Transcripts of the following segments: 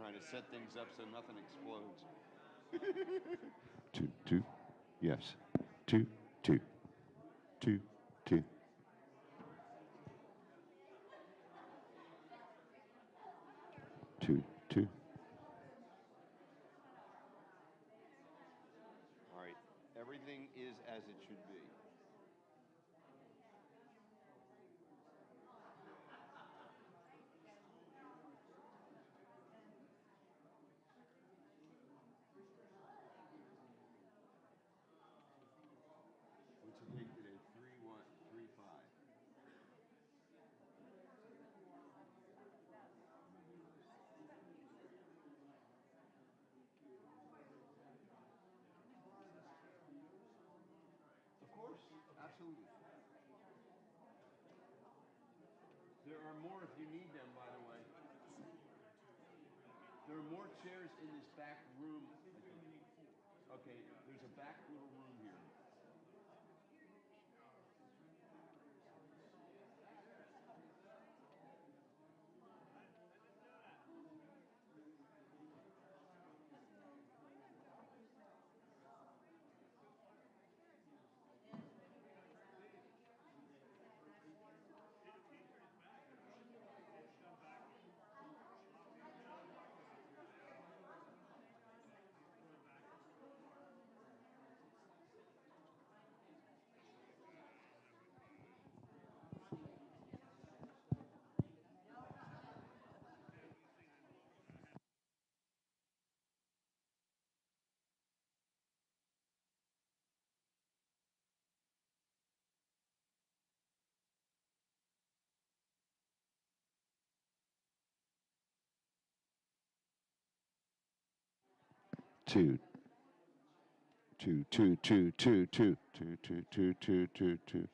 trying to set things up so nothing explodes. Two, two. Yes. Two, two. Two, two. Two, two. All right. Everything is as it should be. What's your take today? 3-1, 3-5. Of course, absolutely. There are more if you need them, by the way. There are more chairs in this back room. Okay, there's a back little room here. Two. Two, two, two, two, two, two, two, two, two, two, two.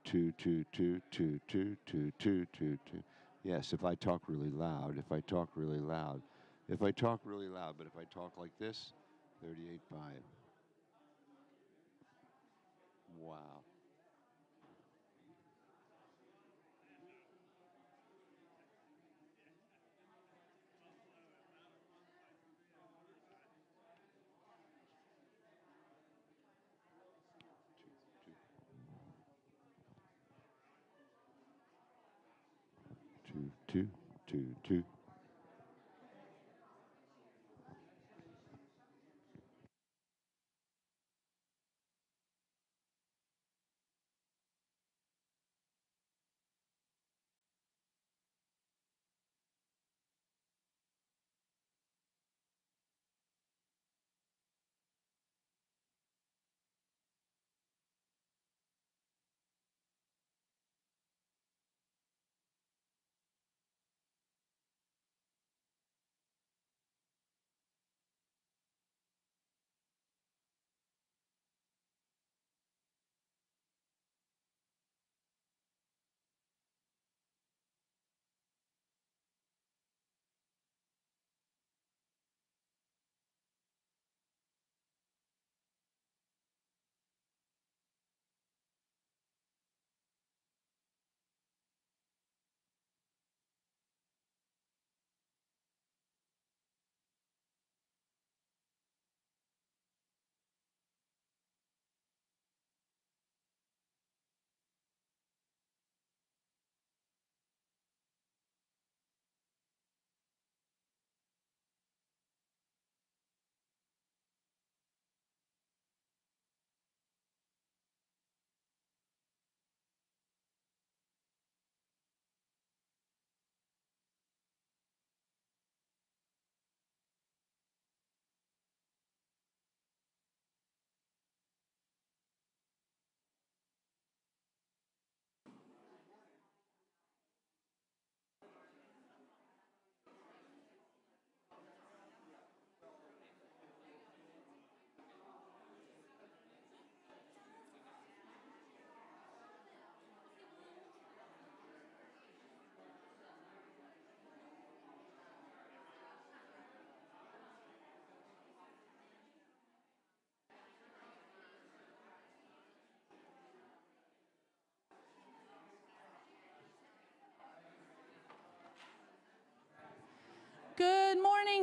Two, two, two, two, two, two, two, two, two. Yes, if I talk really loud, if I talk really loud, if I talk really loud, but if I talk like this, 38.5. Wow. Two, two, two, two, two, two.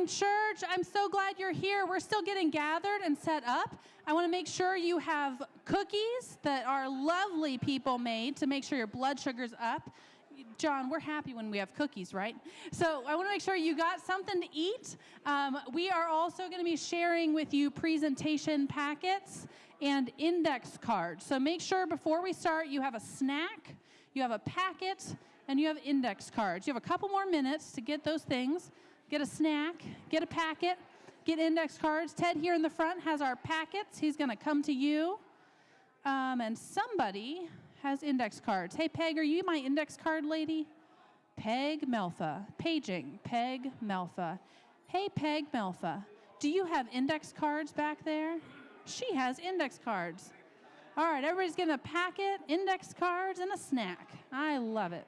morning, church. I'm so glad you're here. We're still getting gathered and set up. I want to make sure you have cookies that our lovely people made to make sure your blood sugar's up. John, we're happy when we have cookies, right? So I want to make sure you got something to eat. We are also going to be sharing with you presentation packets and index cards. So make sure before we start you have a snack, you have a packet, and you have index cards. You have a couple more minutes to get those things. Get a snack, get a packet, get index cards. Ted here in the front has our packets. He's going to come to you. And somebody has index cards. Hey, Peg, are you my index card lady? Peg Melfa. Paging. Peg Melfa. Hey, Peg Melfa. Do you have index cards back there? She has index cards. All right, everybody's getting a packet, index cards, and a snack. I love it.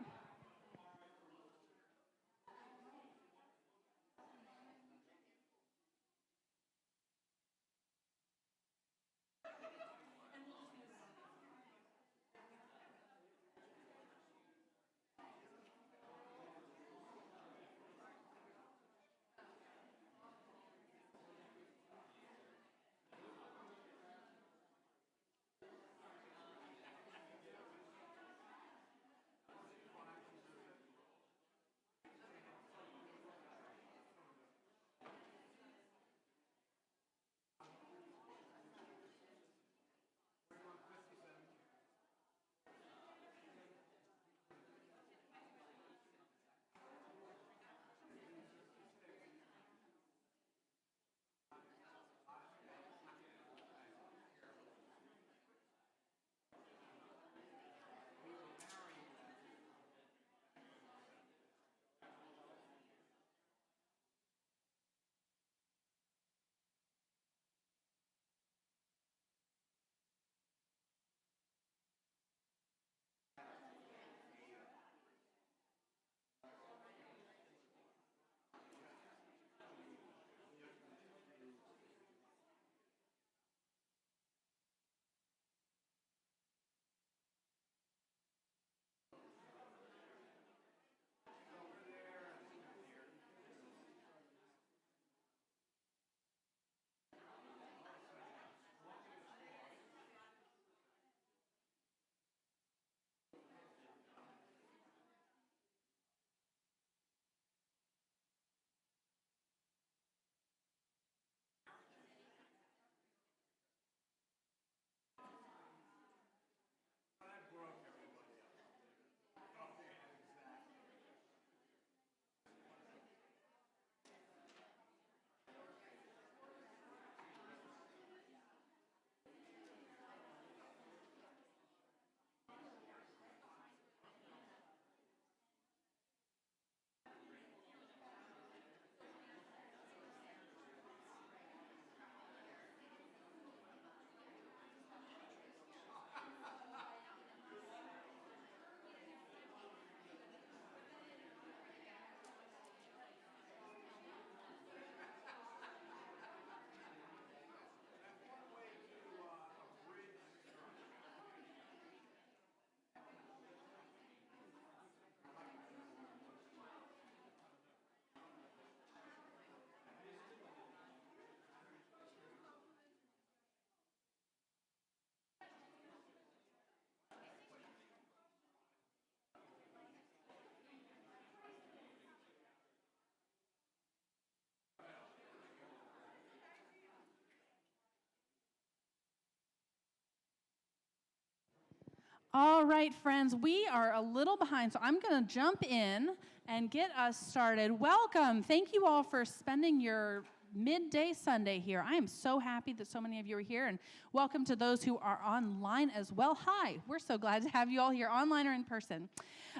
All right, friends, we are a little behind, so I'm going to jump in and get us started. Welcome. Thank you all for spending your midday Sunday here. I am so happy that so many of you are here, and welcome to those who are online as well. Hi, we're so glad to have you all here, online or in person.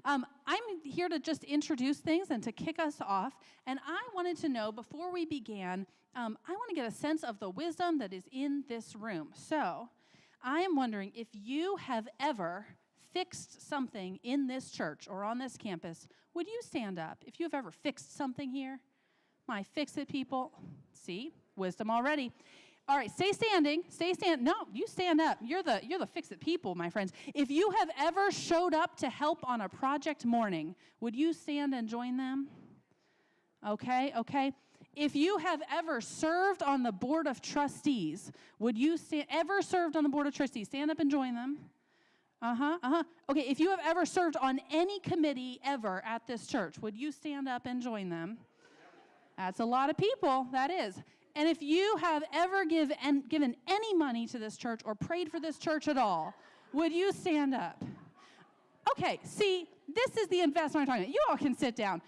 I'm here to just introduce things and to kick us off, and I wanted to know, before we began, I want to get a sense of the wisdom that is in this room. So I am wondering if you have ever fixed something in this church or on this campus, would you stand up? If you've ever fixed something here, my fix-it people, see, wisdom already. All right, stay standing, no, you stand up. You're the fix-it people, my friends. If you have ever showed up to help on a project morning, would you stand and join them? Okay. If you have ever served on the board of trustees, would you ever served on the board of trustees? Stand up and join them. Okay, if you have ever served on any committee ever at this church, would you stand up and join them? That's a lot of people, that is. And if you have ever given any money to this church or prayed for this church at all, would you stand up? Okay, see, this is the investment I'm talking about. You all can sit down.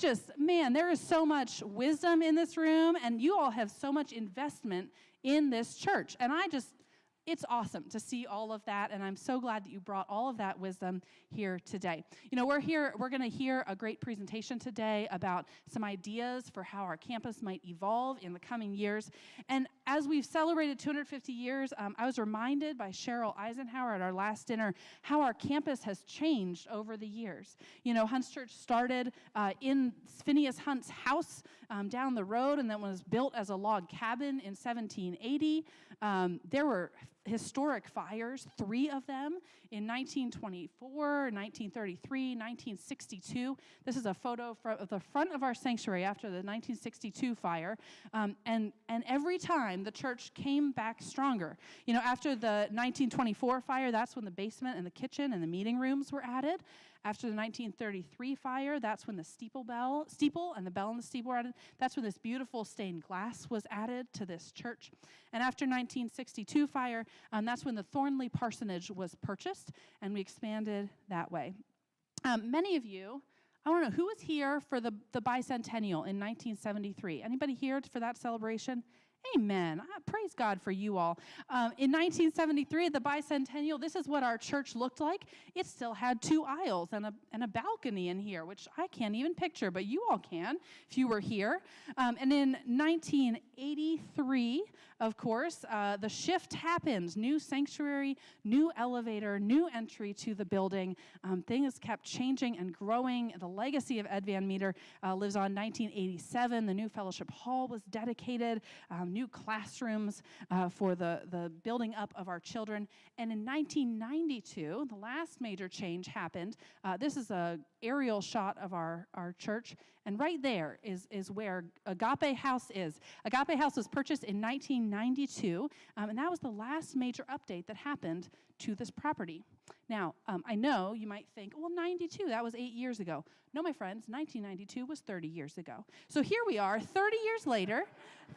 There is so much wisdom in this room, and you all have so much investment in this church. And it's awesome to see all of that, and I'm so glad that you brought all of that wisdom here today. We're going to hear a great presentation today about some ideas for how our campus might evolve in the coming years. And as we've celebrated 250 years, I was reminded by Cheryl Eisenhower at our last dinner how our campus has changed over the years. Hunt's Church started in Phineas Hunt's house down the road, and then was built as a log cabin in 1780. There were historic fires, 3 of them in 1924, 1933, 1962. This is a photo of the front of our sanctuary after the 1962 fire. And every time the church came back stronger. After the 1924 fire, that's when the basement and the kitchen and the meeting rooms were added. After the 1933 fire, that's when the steeple and the bell and the steeple were added. That's when this beautiful stained glass was added to this church. And after 1962 fire, that's when the Thornley Parsonage was purchased, and we expanded that way. Many of you, I want to know, who was here for the bicentennial in 1973? Anybody here for that celebration? Amen. Praise God for you all. In 1973, at the bicentennial, this is what our church looked like. It still had 2 aisles and a balcony in here, which I can't even picture, but you all can if you were here. And in 1983, of course, the shift happened. New sanctuary, new elevator, new entry to the building. Things kept changing and growing. The legacy of Ed Van Meter lives on. 1987, the new fellowship hall was dedicated. New classrooms for the building up of our children. And in 1992, the last major change happened. This is an aerial shot of our church. And right there is where Agape House is. Agape House was purchased in 1992, and that was the last major update that happened to this property. Now, I know you might think, well, 92, that was 8 years ago. No, my friends, 1992 was 30 years ago. So here we are, 30 years later,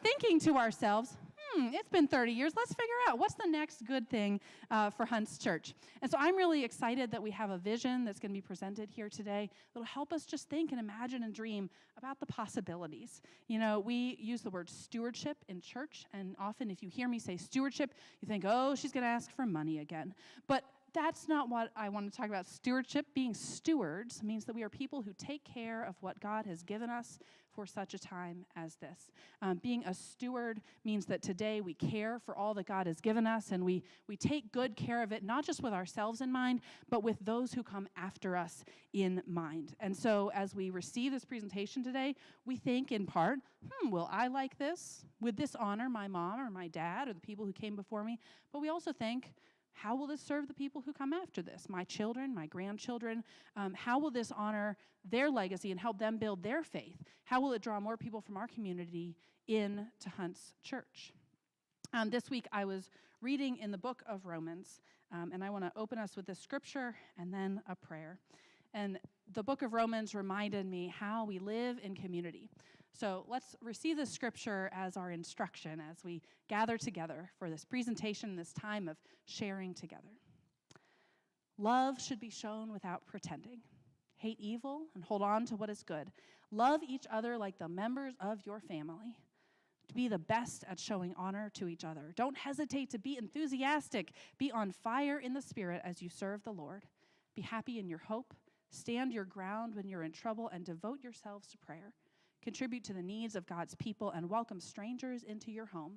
thinking to ourselves, it's been 30 years. Let's figure out what's the next good thing for Hunt's Church. And so I'm really excited that we have a vision that's going to be presented here today that'll help us just think and imagine and dream about the possibilities. We use the word stewardship in church, and often if you hear me say stewardship, you think, oh, she's going to ask for money again. But that's not what I want to talk about. Stewardship, being stewards, means that we are people who take care of what God has given us for such a time as this. Being a steward means that today we care for all that God has given us, and we take good care of it, not just with ourselves in mind, but with those who come after us in mind. And so as we receive this presentation today, we think in part, will I like this? Would this honor my mom or my dad or the people who came before me? But we also think, how will this serve the people who come after this? My children, my grandchildren? How will this honor their legacy and help them build their faith? How will it draw more people from our community into Hunt's Church? This week I was reading in the book of Romans, and I want to open us with this scripture and then a prayer. And the book of Romans reminded me how we live in community. So let's receive this scripture as our instruction as we gather together for this presentation, this time of sharing together. Love should be shown without pretending. Hate evil and hold on to what is good. Love each other like the members of your family. To be the best at showing honor to each other. Don't hesitate to be enthusiastic. Be on fire in the Spirit as you serve the Lord. Be happy in your hope. Stand your ground when you're in trouble and devote yourselves to prayer. Contribute to the needs of God's people and welcome strangers into your home.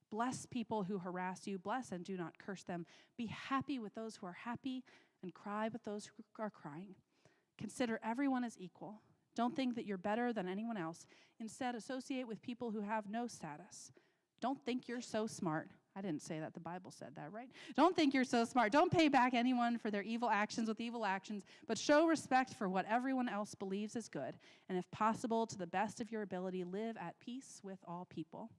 Bless people who harass you. Bless and do not curse them. Be happy with those who are happy and cry with those who are crying. Consider everyone as equal. Don't think that you're better than anyone else. Instead, associate with people who have no status. Don't think you're so smart. I didn't say that. The Bible said that, right? Don't think you're so smart. Don't pay back anyone for their evil actions with evil actions, but show respect for what everyone else believes is good. And if possible, to the best of your ability, live at peace with all people.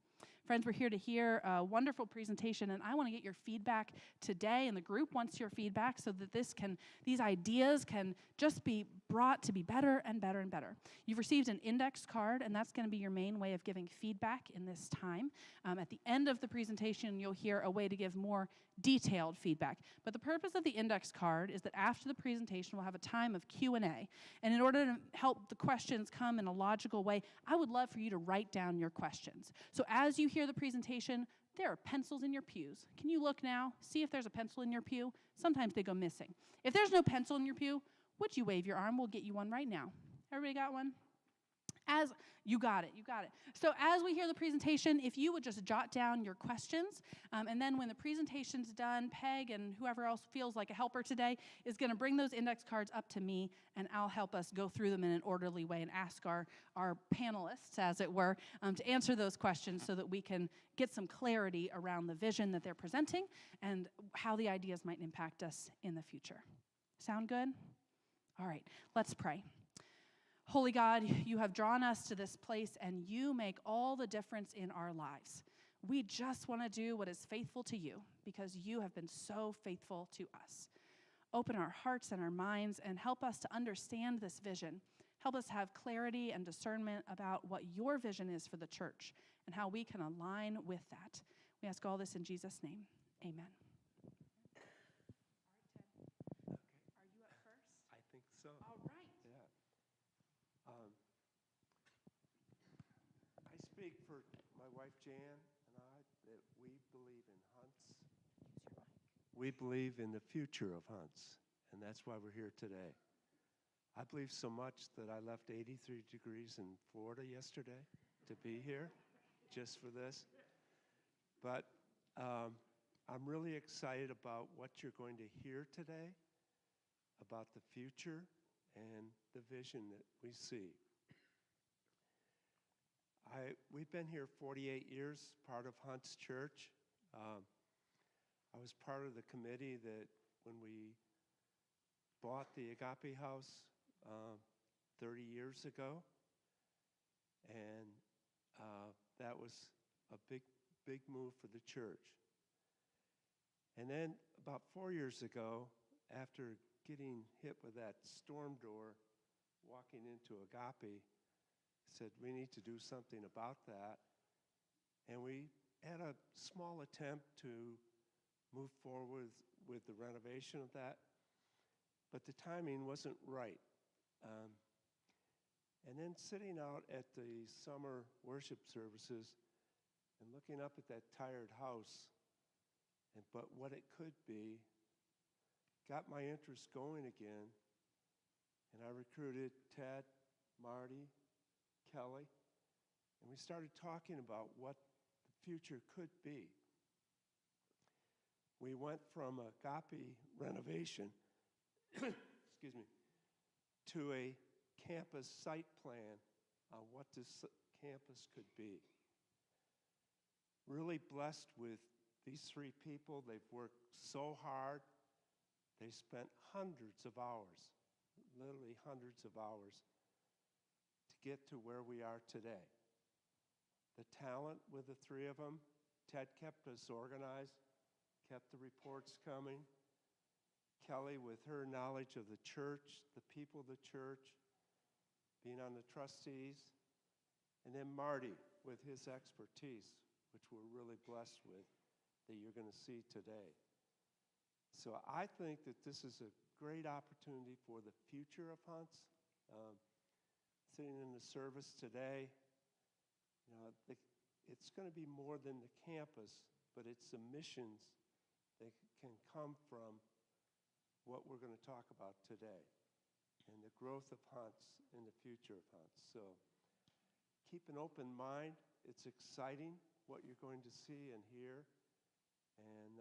Friends, we're here to hear a wonderful presentation, and I want to get your feedback today, and the group wants your feedback so that these ideas can just be brought to be better and better and better. You've received an index card, and that's going to be your main way of giving feedback in this time. At the end of the presentation, you'll hear a way to give more detailed feedback. But the purpose of the index card is that after the presentation, we'll have a time of Q&A. And in order to help the questions come in a logical way, I would love for you to write down your questions. So as you hear the presentation, there are pencils in your pews. Can you look now? See if there's a pencil in your pew? Sometimes they go missing. If there's no pencil in your pew, would you wave your arm? We'll get you one right now. Everybody got one? You got it. So as we hear the presentation, if you would just jot down your questions, and then when the presentation's done, Peg and whoever else feels like a helper today is going to bring those index cards up to me, and I'll help us go through them in an orderly way and ask our panelists, as it were, to answer those questions so that we can get some clarity around the vision that they're presenting and how the ideas might impact us in the future. Sound good? All right, let's pray. Holy God, you have drawn us to this place, and you make all the difference in our lives. We just want to do what is faithful to you because you have been so faithful to us. Open our hearts and our minds and help us to understand this vision. Help us have clarity and discernment about what your vision is for the church and how we can align with that. We ask all this in Jesus' name. Amen. All right, Ted. Are you up first? I think so. All right. Yeah. I speak for my wife Jan and I that we believe in hunts. Use your mic. We believe in the future of hunts, and that's why we're here today. I believe so much that I left 83 degrees in Florida yesterday to be here just for this. But I'm really excited about what you're going to hear today about the future and the vision that we see. We've been here 48 years, part of Hunt's Church. I was part of the committee that when we bought the Agape House 30 years ago, and that was a big move for the church. And then about 4 years ago, after getting hit with that storm door, walking into Agape, said we need to do something about that. And we had a small attempt to move forward with the renovation of that, but the timing wasn't right. And then sitting out at the summer worship services and looking up at that tired house, but what it could be, got my interest going again, and I recruited Ted, Marty, Kelly, and we started talking about what the future could be. We went from Agape renovation, excuse me, to a campus site plan on what this campus could be. Really blessed with these three people. They've worked so hard. They spent hundreds of hours, literally hundreds of hours, to get to where we are today. The talent with the three of them, Ted kept us organized, kept the reports coming. Kelly with her knowledge of the church, the people of the church, being on the trustees, and then Marty with his expertise, which we're really blessed with, that you're going to see today. So I think that this is a great opportunity for the future of Hunts. Sitting in the service today, you know, it's going to be more than the campus, but it's the missions that can come from what we're going to talk about today and the growth of Hunts and the future of Hunts. So keep an open mind. It's exciting what you're going to see and hear, and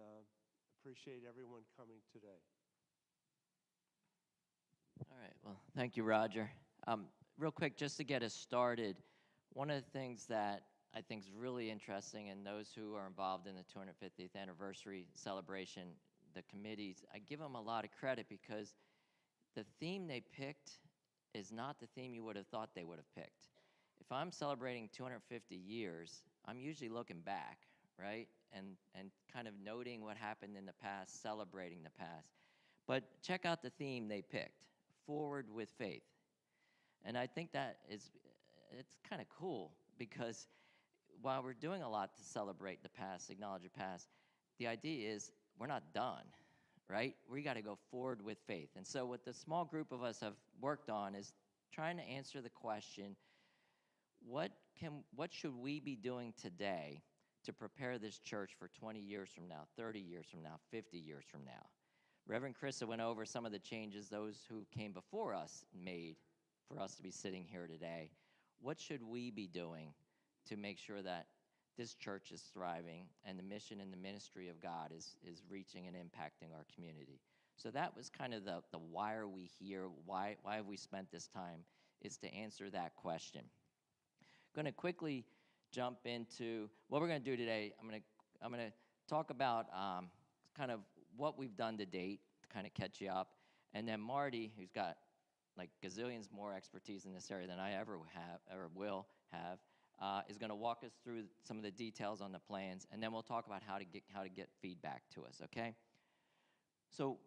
appreciate everyone coming today. All right, well, thank you, Roger. Real quick, just to get us started, one of the things that I think is really interesting, and those who are involved in the 250th anniversary celebration, the committees, I give them a lot of credit because the theme they picked is not the theme you would have thought they would have picked. If I'm celebrating 250 years, I'm usually looking back, right? And kind of noting what happened in the past, celebrating the past. But check out the theme they picked, Forward with Faith. And I think that it's kind of cool because while we're doing a lot to celebrate the past, acknowledge the past, the idea is we're not done, right? We got to go forward with faith. And so what the small group of us have worked on is trying to answer the question, what should we be doing today to prepare this church for 20 years from now, 30 years from now, 50 years from now? Reverend Krista went over some of the changes those who came before us made for us to be sitting here today. What should we be doing to make sure that this church is thriving and the mission and the ministry of God is reaching and impacting our community? So that was kind of the why are we here, why have we spent this time, is to answer that question. Going to quickly jump into what we're going to do today. I'm going to talk about kind of what we've done to date to kind of catch you up, and then Marty, who's got like gazillions more expertise in this area than I ever have or will have, is going to walk us through some of the details on the plans, and then we'll talk about how to get feedback to us. Okay. So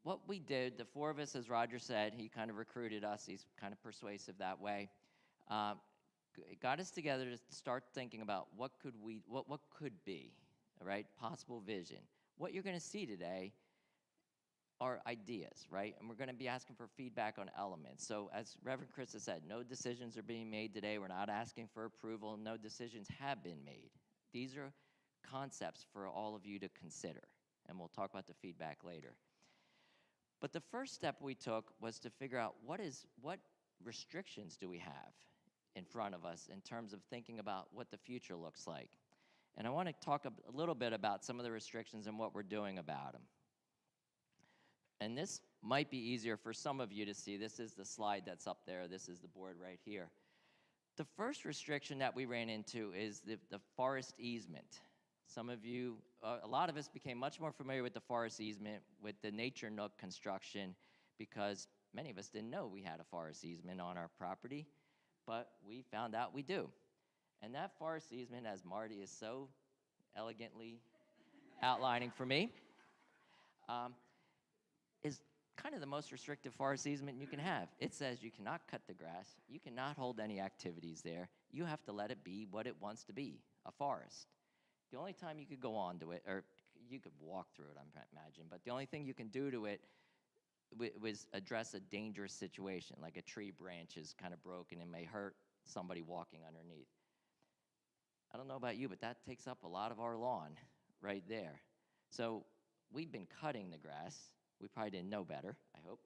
what we did, the four of us, as Roger said, he kind of recruited us. He's kind of persuasive that way. It got us together to start thinking about what could be, right? Possible vision. What you're going to see today are ideas, right? And we're going to be asking for feedback on elements. So as Reverend Krista said, no decisions are being made today. We're not asking for approval. No decisions have been made. These are concepts for all of you to consider, and we'll talk about the feedback later. But the first step we took was to figure out what restrictions do we have in front of us in terms of thinking about what the future looks like. And I want to talk a little bit about some of the restrictions and what we're doing about them. And this might be easier for some of you to see. This is the slide that's up there. This is the board right here. The first restriction that we ran into is the forest easement. Some of you, a lot of us became much more familiar with the forest easement with the Nature Nook construction because many of us didn't know we had a forest easement on our property, but we found out we do. And that forest easement, as Marty is so elegantly outlining for me, is kind of the most restrictive forest easement you can have. It says you cannot cut the grass, you cannot hold any activities there, you have to let it be what it wants to be, a forest. The only time you could go on to it, or you could walk through it, I imagine, but the only thing you can do to it was address a dangerous situation, like a tree branch is kind of broken and may hurt somebody walking underneath. I don't know about you, but that takes up a lot of our lawn right there. So we've been cutting the grass. We probably didn't know better, I hope,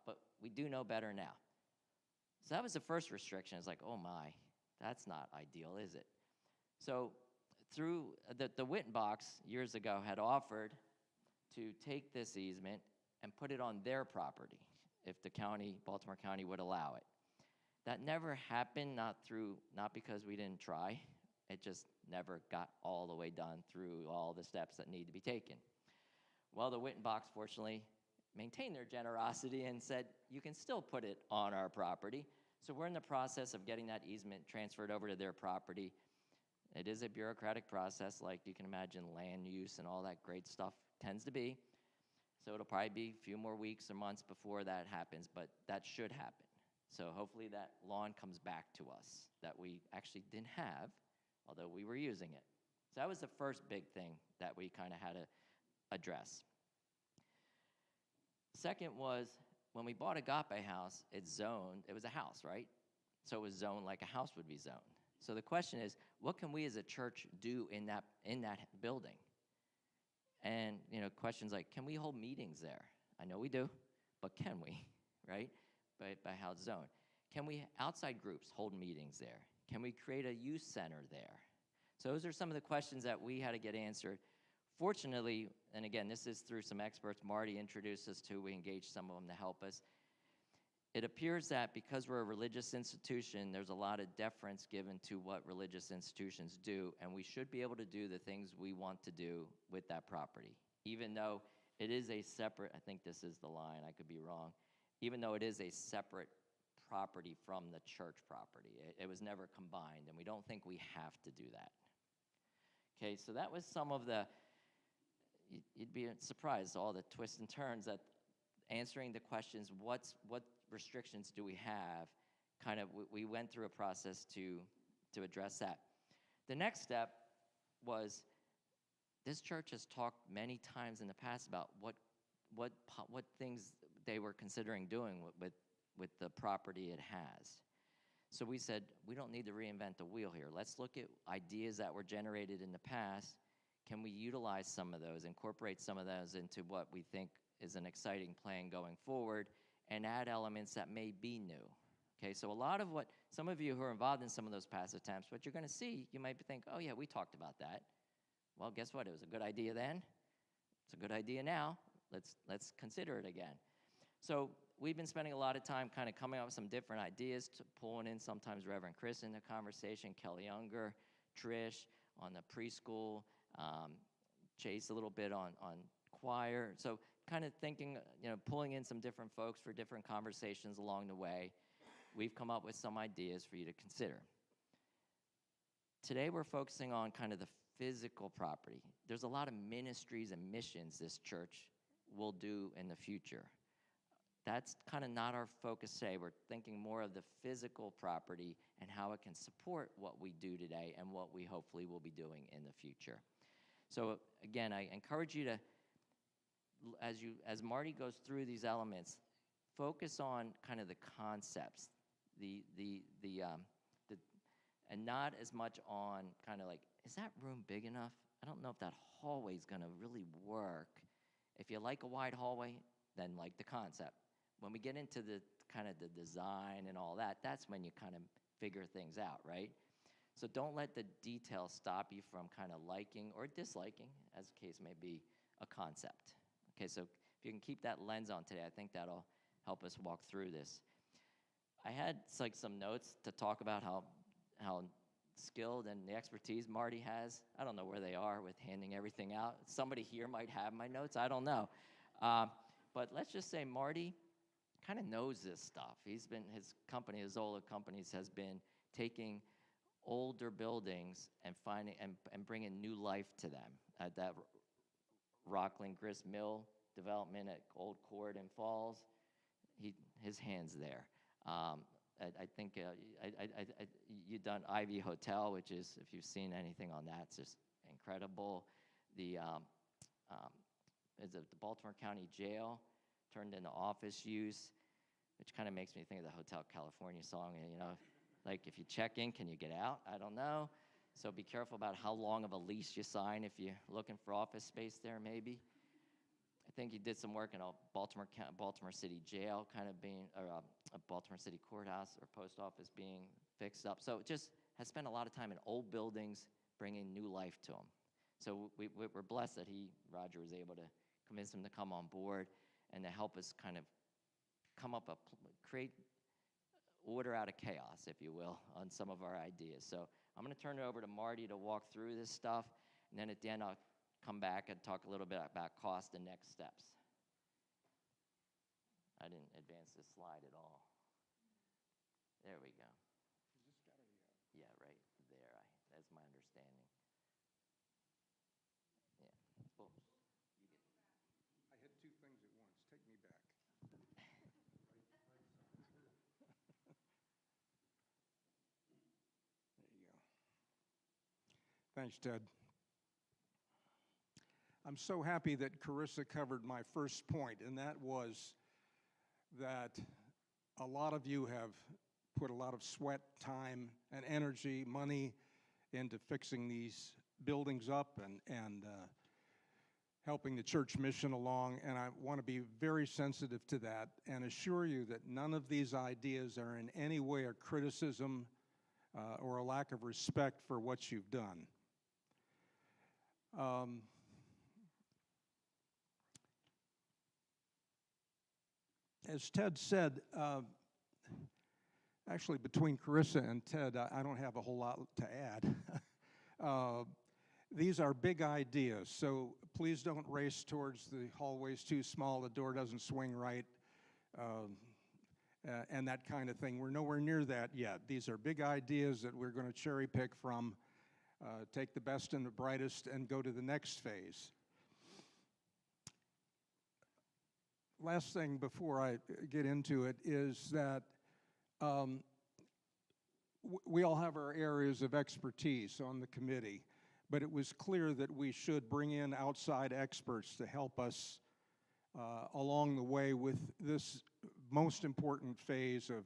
but we do know better now. So that was the first restriction. It's like, oh my, that's not ideal, is it? So through the Wittenbachs years ago had offered to take this easement and put it on their property if the county, Baltimore County, would allow it. That never happened, not because we didn't try. It just never got all the way done through all the steps that need to be taken. Well, the Wittenbachs, fortunately, maintained their generosity and said, you can still put it on our property. So we're in the process of getting that easement transferred over to their property. It is a bureaucratic process, like you can imagine land use and all that great stuff tends to be. So it'll probably be a few more weeks or months before that happens, but that should happen. So hopefully that lawn comes back to us that we actually didn't have, although we were using it. So that was the first big thing that we kind of had to address. Second was, when we bought Agape House, it's zoned, it was a house, right? So it was zoned like a house would be zoned. So the question is, what can we as a church do in that building? And, questions like, can we hold meetings there? I know we do, but can we, right? By how it's zoned. Can we, outside groups, hold meetings there? Can we create a youth center there? So those are some of the questions that we had to get answered. Fortunately, and again, this is through some experts Marty introduced us to, we engaged some of them to help us. it appears that because we're a religious institution, there's a lot of deference given to what religious institutions do, and we should be able to do the things we want to do with that property, even though it is a separate, I think this is the line, I could be wrong, even though it is a separate property from the church property. It was never combined, and we don't think we have to do that. Okay, so that was some of the, you'd be surprised, all the twists and turns that answering the questions, what restrictions do we have, kind of, we went through a process to address that. The next step was, this church has talked many times in the past about what things they were considering doing with the property it has. So we said, we don't need to reinvent the wheel here. Let's look at ideas that were generated in the past. Can we utilize some of those, incorporate some of those into what we think is an exciting plan going forward, and add elements that may be new? Okay, so a lot of what, some of you who are involved in some of those past attempts, what you're going to see, you might think, oh yeah, we talked about that. Well, guess what? It was a good idea then. It's a good idea now. Let's consider it again. So we've been spending a lot of time kind of coming up with some different ideas, pulling in sometimes Reverend Chris in the conversation, Kelly Younger, Trish on the preschool, Chase a little bit on choir. So kind of thinking, pulling in some different folks for different conversations along the way. We've come up with some ideas for you to consider. Today we're focusing on kind of the physical property. There's a lot of ministries and missions this church will do in the future. That's kind of not our focus today. We're thinking more of the physical property and how it can support what we do today and what we hopefully will be doing in the future. So again, I encourage you to, as Marty goes through these elements, focus on kind of the concepts, and not as much on kind of like, is that room big enough? I don't know if that hallway is going to really work. If you like a wide hallway, then like the concept. When we get into the kind of the design and all that, that's when you kind of figure things out, right? So don't let the details stop you from kind of liking or disliking, as the case may be, a concept. Okay, so if you can keep that lens on today, I think that'll help us walk through this. I had like some notes to talk about how skilled and the expertise Marty has. I don't know where they are with handing everything out. Somebody here might have my notes. I don't know. But let's just say Marty kind of knows this stuff. His company, Zola Companies, has been taking older buildings and finding and bringing new life to them. At that Rockland Grist Mill development at Old Court and Falls, his hand's there. I think you've done Ivy Hotel, which is, if you've seen anything on that, it's just incredible. The Baltimore County Jail turned into office use, which kind of makes me think of the Hotel California song, like if you check in, can you get out? I don't know. So be careful about how long of a lease you sign if you're looking for office space there, maybe. I think he did some work in a Baltimore City Jail kind of being, or a Baltimore City Courthouse or post office being fixed up. So just has spent a lot of time in old buildings bringing new life to them. So we're blessed that Roger was able to convince him to come on board and to help us kind of create order out of chaos, if you will, on some of our ideas. So I'm going to turn it over to Marty to walk through this stuff, and then at the end I'll come back and talk a little bit about cost and next steps. I didn't advance this slide at all. There we go. Yeah, right there. That's my understanding. Yeah. Well, I had two things at once. Take me back. There you go. Thanks, Ted. I'm so happy that Carissa covered my first point, and that was that a lot of you have put a lot of sweat, time, and energy, money into fixing these buildings up and helping the church mission along, and I want to be very sensitive to that and assure you that none of these ideas are in any way a criticism or a lack of respect for what you've done. As Ted said, actually, between Carissa and Ted, I don't have a whole lot to add. These are big ideas, so please don't race towards the hallway's too small, the door doesn't swing right, and that kind of thing. We're nowhere near that yet. These are big ideas that we're going to cherry pick from, take the best and the brightest, and go to the next phase. Last thing before I get into it is that we all have our areas of expertise on the committee, but it was clear that we should bring in outside experts to help us along the way with this most important phase of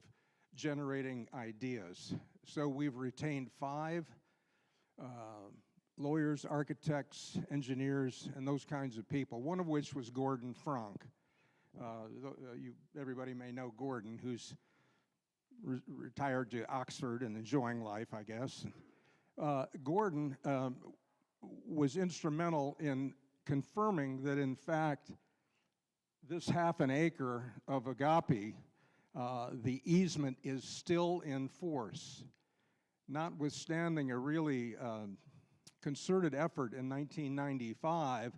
generating ideas. So we've retained 5 lawyers, architects, engineers, and those kinds of people, one of which was Gordon Frank. Everybody may know Gordon, who's retired to Oxford and enjoying life, I guess. Gordon was instrumental in confirming that, in fact, this half an acre of Agape, the easement is still in force, notwithstanding a really concerted effort in 1995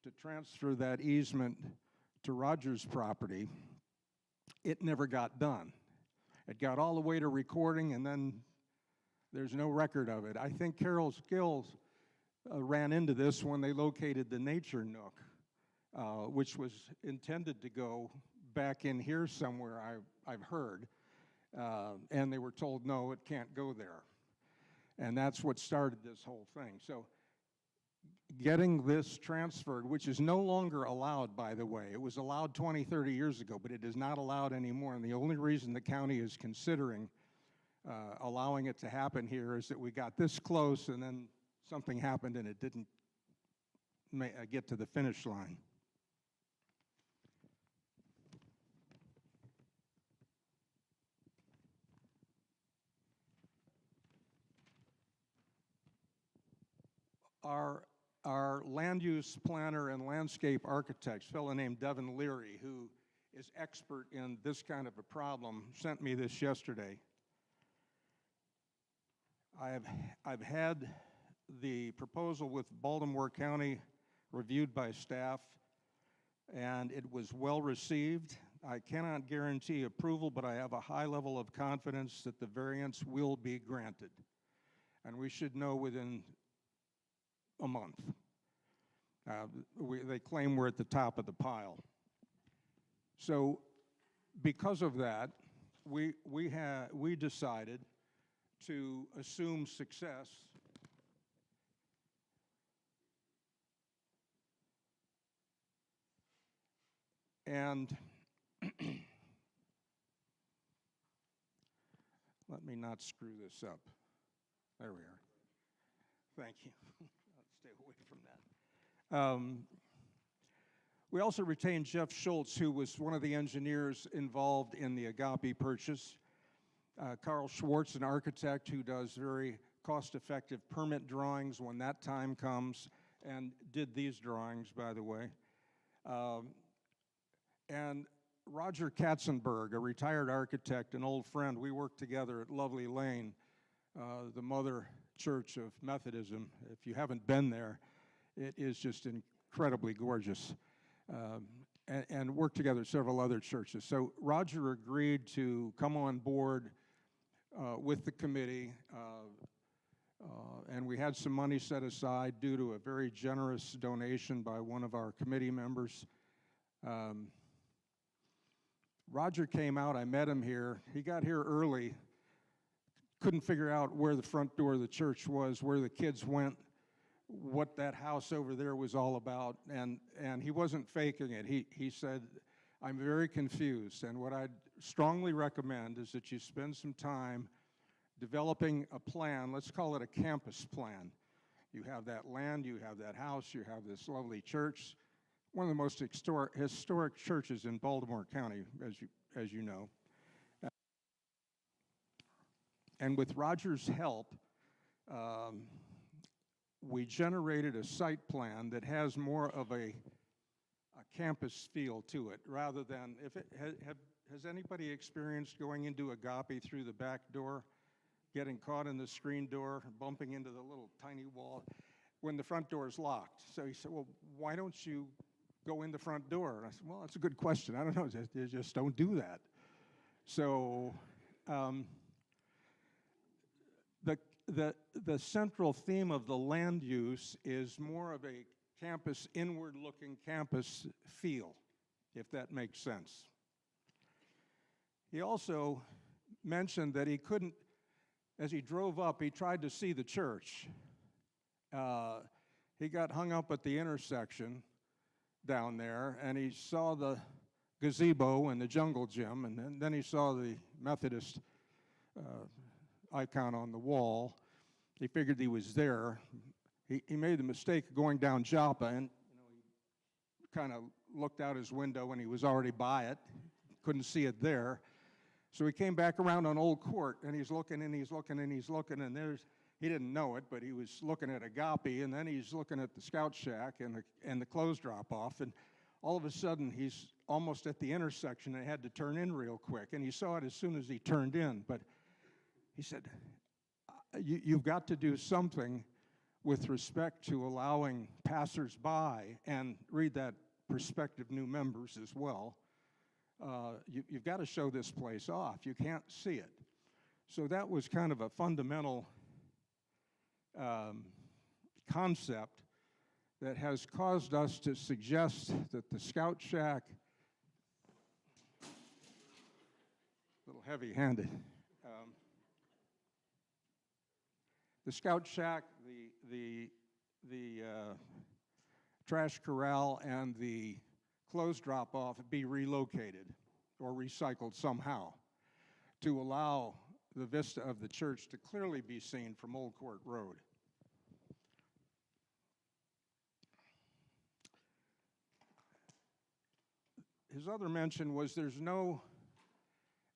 to transfer that easement to Rogers' property. It never got done. It got all the way to recording, and then there's no record of it. I think Carol Skills ran into this when they located the Nature Nook, which was intended to go back in here somewhere, I've heard. And they were told, no, it can't go there. And that's what started this whole thing. So getting this transferred, which is no longer allowed, by the way. It was allowed 20, 30 years ago, but it is not allowed anymore. And the only reason the county is considering allowing it to happen here is that we got this close and then something happened and it didn't get to the finish line. Our land use planner and landscape architect, a fellow named Devin Leary, who is expert in this kind of a problem, sent me this yesterday. I've had the proposal with Baltimore County reviewed by staff, and it was well received. I cannot guarantee approval, but I have a high level of confidence that the variance will be granted. And we should know within a month. They claim we're at the top of the pile. So because of that, we decided to assume success and let me not screw this up. There we are. Thank you. I'll stay away from that. We also retained Jeff Schultz, who was one of the engineers involved in the Agape purchase. Carl Schwartz, an architect who does very cost-effective permit drawings when that time comes, and did these drawings, by the way. And Roger Katzenberg, a retired architect, an old friend. We worked together at Lovely Lane, the mother church of Methodism. If you haven't been there, it is just incredibly gorgeous. And worked together at several other churches. So Roger agreed to come on board with the committee, and we had some money set aside due to a very generous donation by one of our committee members. Roger came out, I met him here. He got here early, couldn't figure out where the front door of the church was, where the kids went, what that house over there was all about, and he wasn't faking it. He said, I'm very confused, and what I'd strongly recommend is that you spend some time developing a plan. Let's call it a campus plan. You have that land, you have that house, you have this lovely church, one of the most historic churches in Baltimore County, as you know. And with Roger's help, we generated a site plan that has more of a campus feel to it, rather than, has anybody experienced going into Agape through the back door, getting caught in the screen door, bumping into the little tiny wall when the front door is locked? So he said, well, why don't you go in the front door? And I said, well, that's a good question. I don't know. Just don't do that. So the central theme of the land use is more of a campus, inward-looking campus feel, if that makes sense. He also mentioned that he couldn't, as he drove up, he tried to see the church. He got hung up at the intersection down there, and he saw the gazebo and the jungle gym, and then he saw the Methodist icon on the wall. He figured he was there. He made the mistake of going down Joppa, and he kind of looked out his window, and he was already by it. Couldn't see it there. So he came back around on Old Court, and he's looking, and he's looking, and he's looking, and he didn't know it, but he was looking at Agape, and then he's looking at the Scout Shack and the clothes drop-off, and all of a sudden he's almost at the intersection and had to turn in real quick, and he saw it as soon as he turned in. But he said, you've got to do something with respect to allowing passers-by, and read that prospective new members as well. You've got to show this place off. You can't see it. So that was kind of a fundamental concept that has caused us to suggest that the Scout Shack, a little heavy-handed, the Scout Shack, the trash corral, and the clothes drop-off be relocated or recycled somehow to allow the vista of the church to clearly be seen from Old Court Road. His other mention was there's no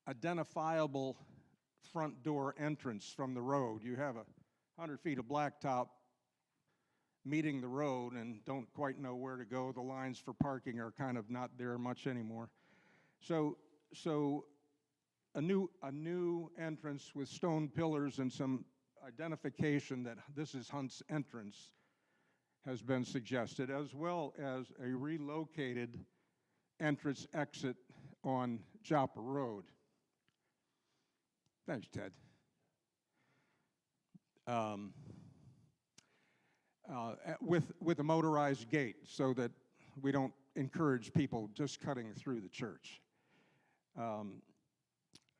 identifiable front door entrance from the road. You have 100 feet of blacktop meeting the road and don't quite know where to go. The lines for parking are kind of not there much anymore. So a new entrance with stone pillars and some identification that this is Hunt's entrance has been suggested, as well as a relocated entrance exit on Joppa Road. Thanks, Ted. With a motorized gate so that we don't encourage people just cutting through the church.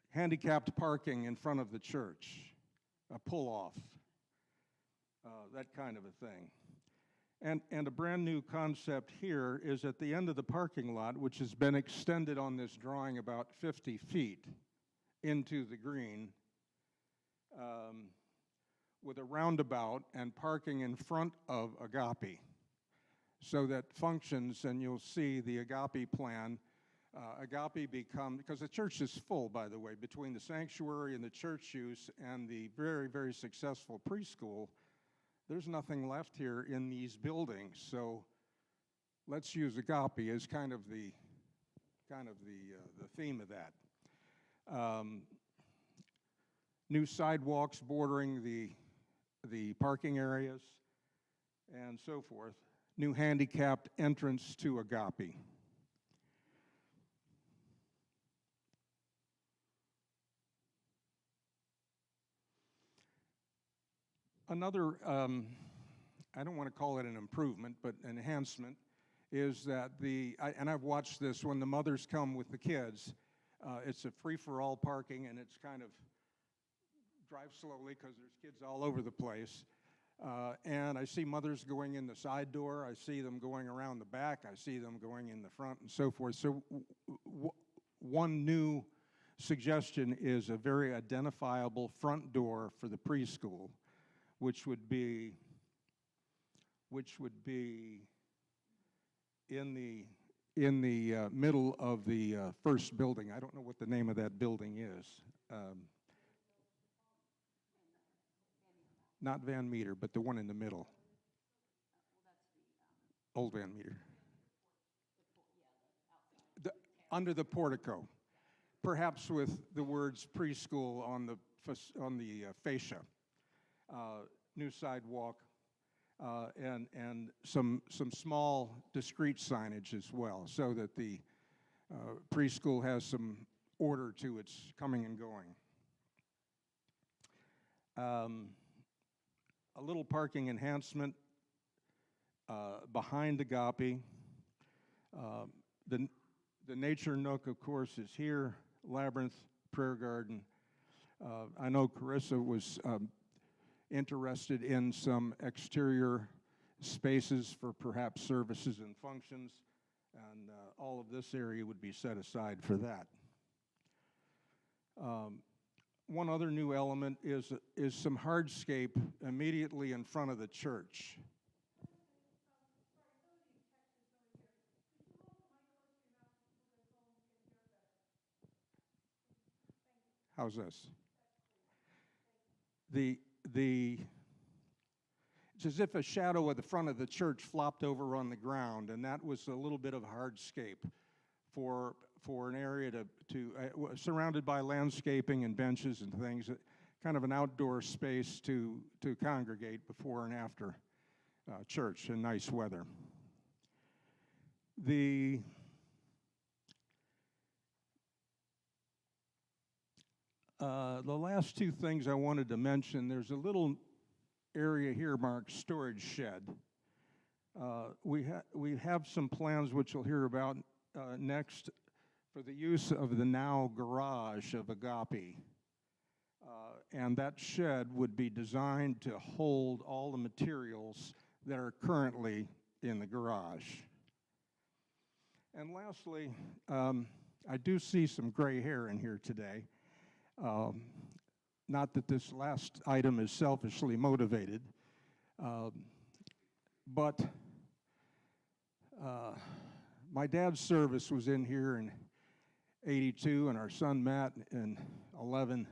Handicapped parking in front of the church, a pull-off, that kind of a thing. And a brand new concept here is at the end of the parking lot, which has been extended on this drawing about 50 feet into the green, with a roundabout and parking in front of Agape, so that functions, and you'll see the Agape plan. Agape because the church is full, by the way, between the sanctuary and the church use and the very, very successful preschool. There's nothing left here in these buildings, so let's use Agape as kind of the theme of that. New sidewalks bordering the parking areas and so forth. New handicapped entrance to Agape. Another, I don't want to call it an improvement, but an enhancement, is that and I've watched this when the mothers come with the kids. It's a free-for-all parking, and it's kind of drive slowly because there's kids all over the place. And I see mothers going in the side door. I see them going around the back. I see them going in the front and so forth. So one new suggestion is a very identifiable front door for the preschool, which would be in the middle of the first building. I don't know what the name of that building is. Not Van Meter, but the one in the middle. Old Van Meter. Under the portico. perhaps with the words preschool on the fascia. New sidewalk, and some small discrete signage as well, so that the preschool has some order to its coming and going. A little parking enhancement behind Agape. The Nature Nook, of course, is here. Labyrinth, Prayer Garden. I know Carissa was interested in some exterior spaces for perhaps services and functions, and all of this area would be set aside for that. One other new element is some hardscape immediately in front of the church. How's this? It's as if a shadow of the front of the church flopped over on the ground, and that was a little bit of hardscape for an area surrounded by landscaping and benches and things, kind of an outdoor space to congregate before and after church in nice weather. The last two things I wanted to mention, there's a little area here marked storage shed. We have some plans, which you'll hear about next, for the use of the now garage of Agape. And that shed would be designed to hold all the materials that are currently in the garage. And lastly, I do see some gray hair in here today. Not that this last item is selfishly motivated, but my dad's service was in here in '82, and our son Matt in '11.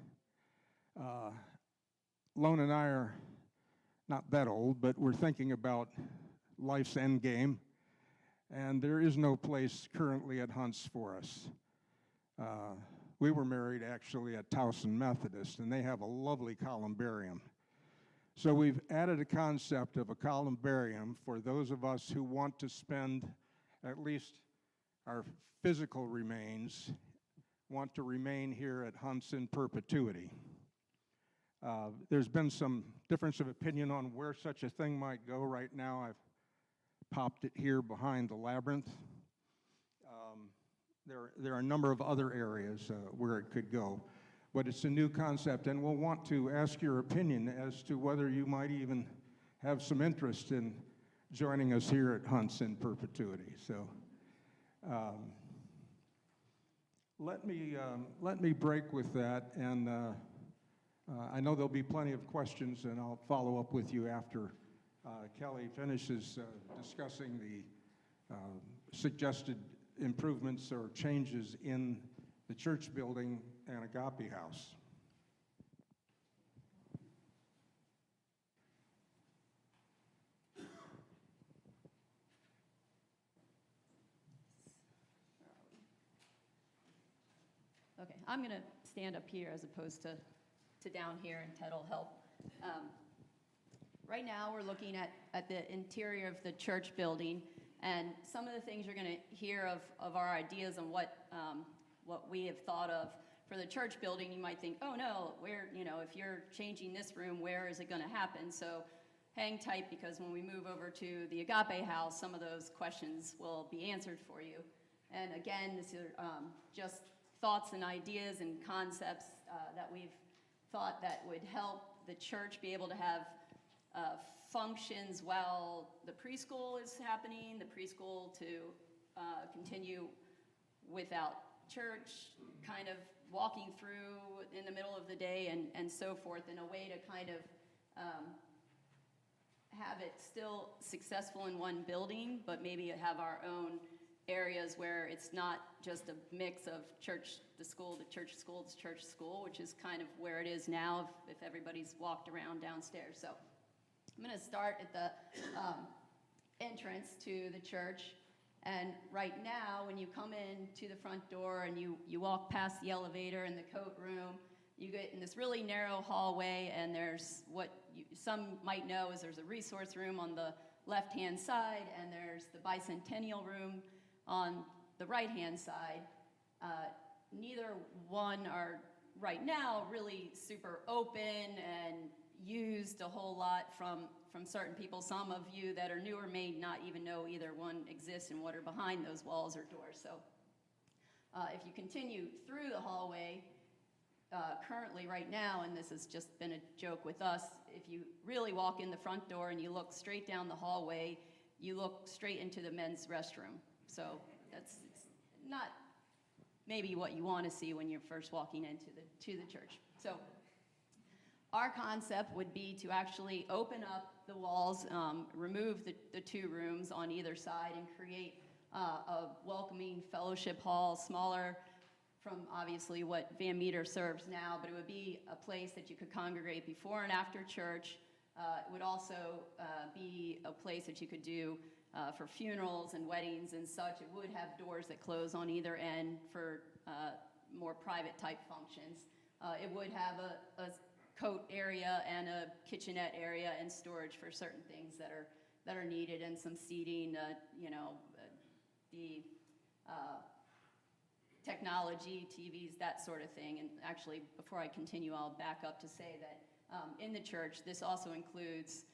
Lone and I are not that old, but we're thinking about life's end game, and there is no place currently at Hunts for us. We were married actually at Towson Methodist, and they have a lovely columbarium. So we've added a concept of a columbarium for those of us who want to spend at least our physical remains, want to remain here at Hunts in perpetuity. There's been some difference of opinion on where such a thing might go. Right now, I've popped it here behind the labyrinth. There are a number of other areas where it could go, but it's a new concept, and we'll want to ask your opinion as to whether you might even have some interest in joining us here at Hunts in perpetuity. So let me break with that, and I know there'll be plenty of questions, and I'll follow up with you after Kelly finishes discussing the suggested improvements or changes in the church building and Agape House. Okay, I'm going to stand up here as opposed to down here, and Ted will help. Right now, we're looking at the interior of the church building, and some of the things you're going to hear of our ideas and what we have thought of for the church building. You might think, oh no, if you're changing this room, where is it going to happen? So hang tight, because when we move over to the Agape House, some of those questions will be answered for you. And again, this is just thoughts and ideas and concepts that we've thought that would help the church be able to have functions while the preschool is happening, the preschool to continue without church, kind of walking through in the middle of the day and so forth, in a way to kind of have it still successful in one building, but maybe have our own areas where it's not just a mix of church to school to church to school to church to school, which is kind of where it is now if everybody's walked around downstairs. So I'm going to start at the entrance to the church, And right now, when you come in to the front door and you walk past the elevator and the coat room, you get in this really narrow hallway, and there's what some might know is there's a resource room on the left-hand side, and there's the bicentennial room on the right-hand side. Neither one are right now really super open and used a whole lot from certain people. Some of you that are newer may not even know either one exists and what are behind those walls or doors. So if you continue through the hallway, currently right now, and this has just been a joke with us, if you really walk in the front door and you look straight down the hallway, you look straight into the men's restroom. So that's not maybe what you want to see when you're first walking into the church. So our concept would be to actually open up the walls, remove the two rooms on either side, and create a welcoming fellowship hall, smaller from obviously what Van Meter serves now, but it would be a place that you could congregate before and after church. It would also be a place that you could do for funerals and weddings and such. It would have doors that close on either end for more private type functions. It would have a coat area and a kitchenette area and storage for certain things that are needed, and some seating, the technology, TVs, that sort of thing. And actually, before I continue, I'll back up to say that in the church, this also includes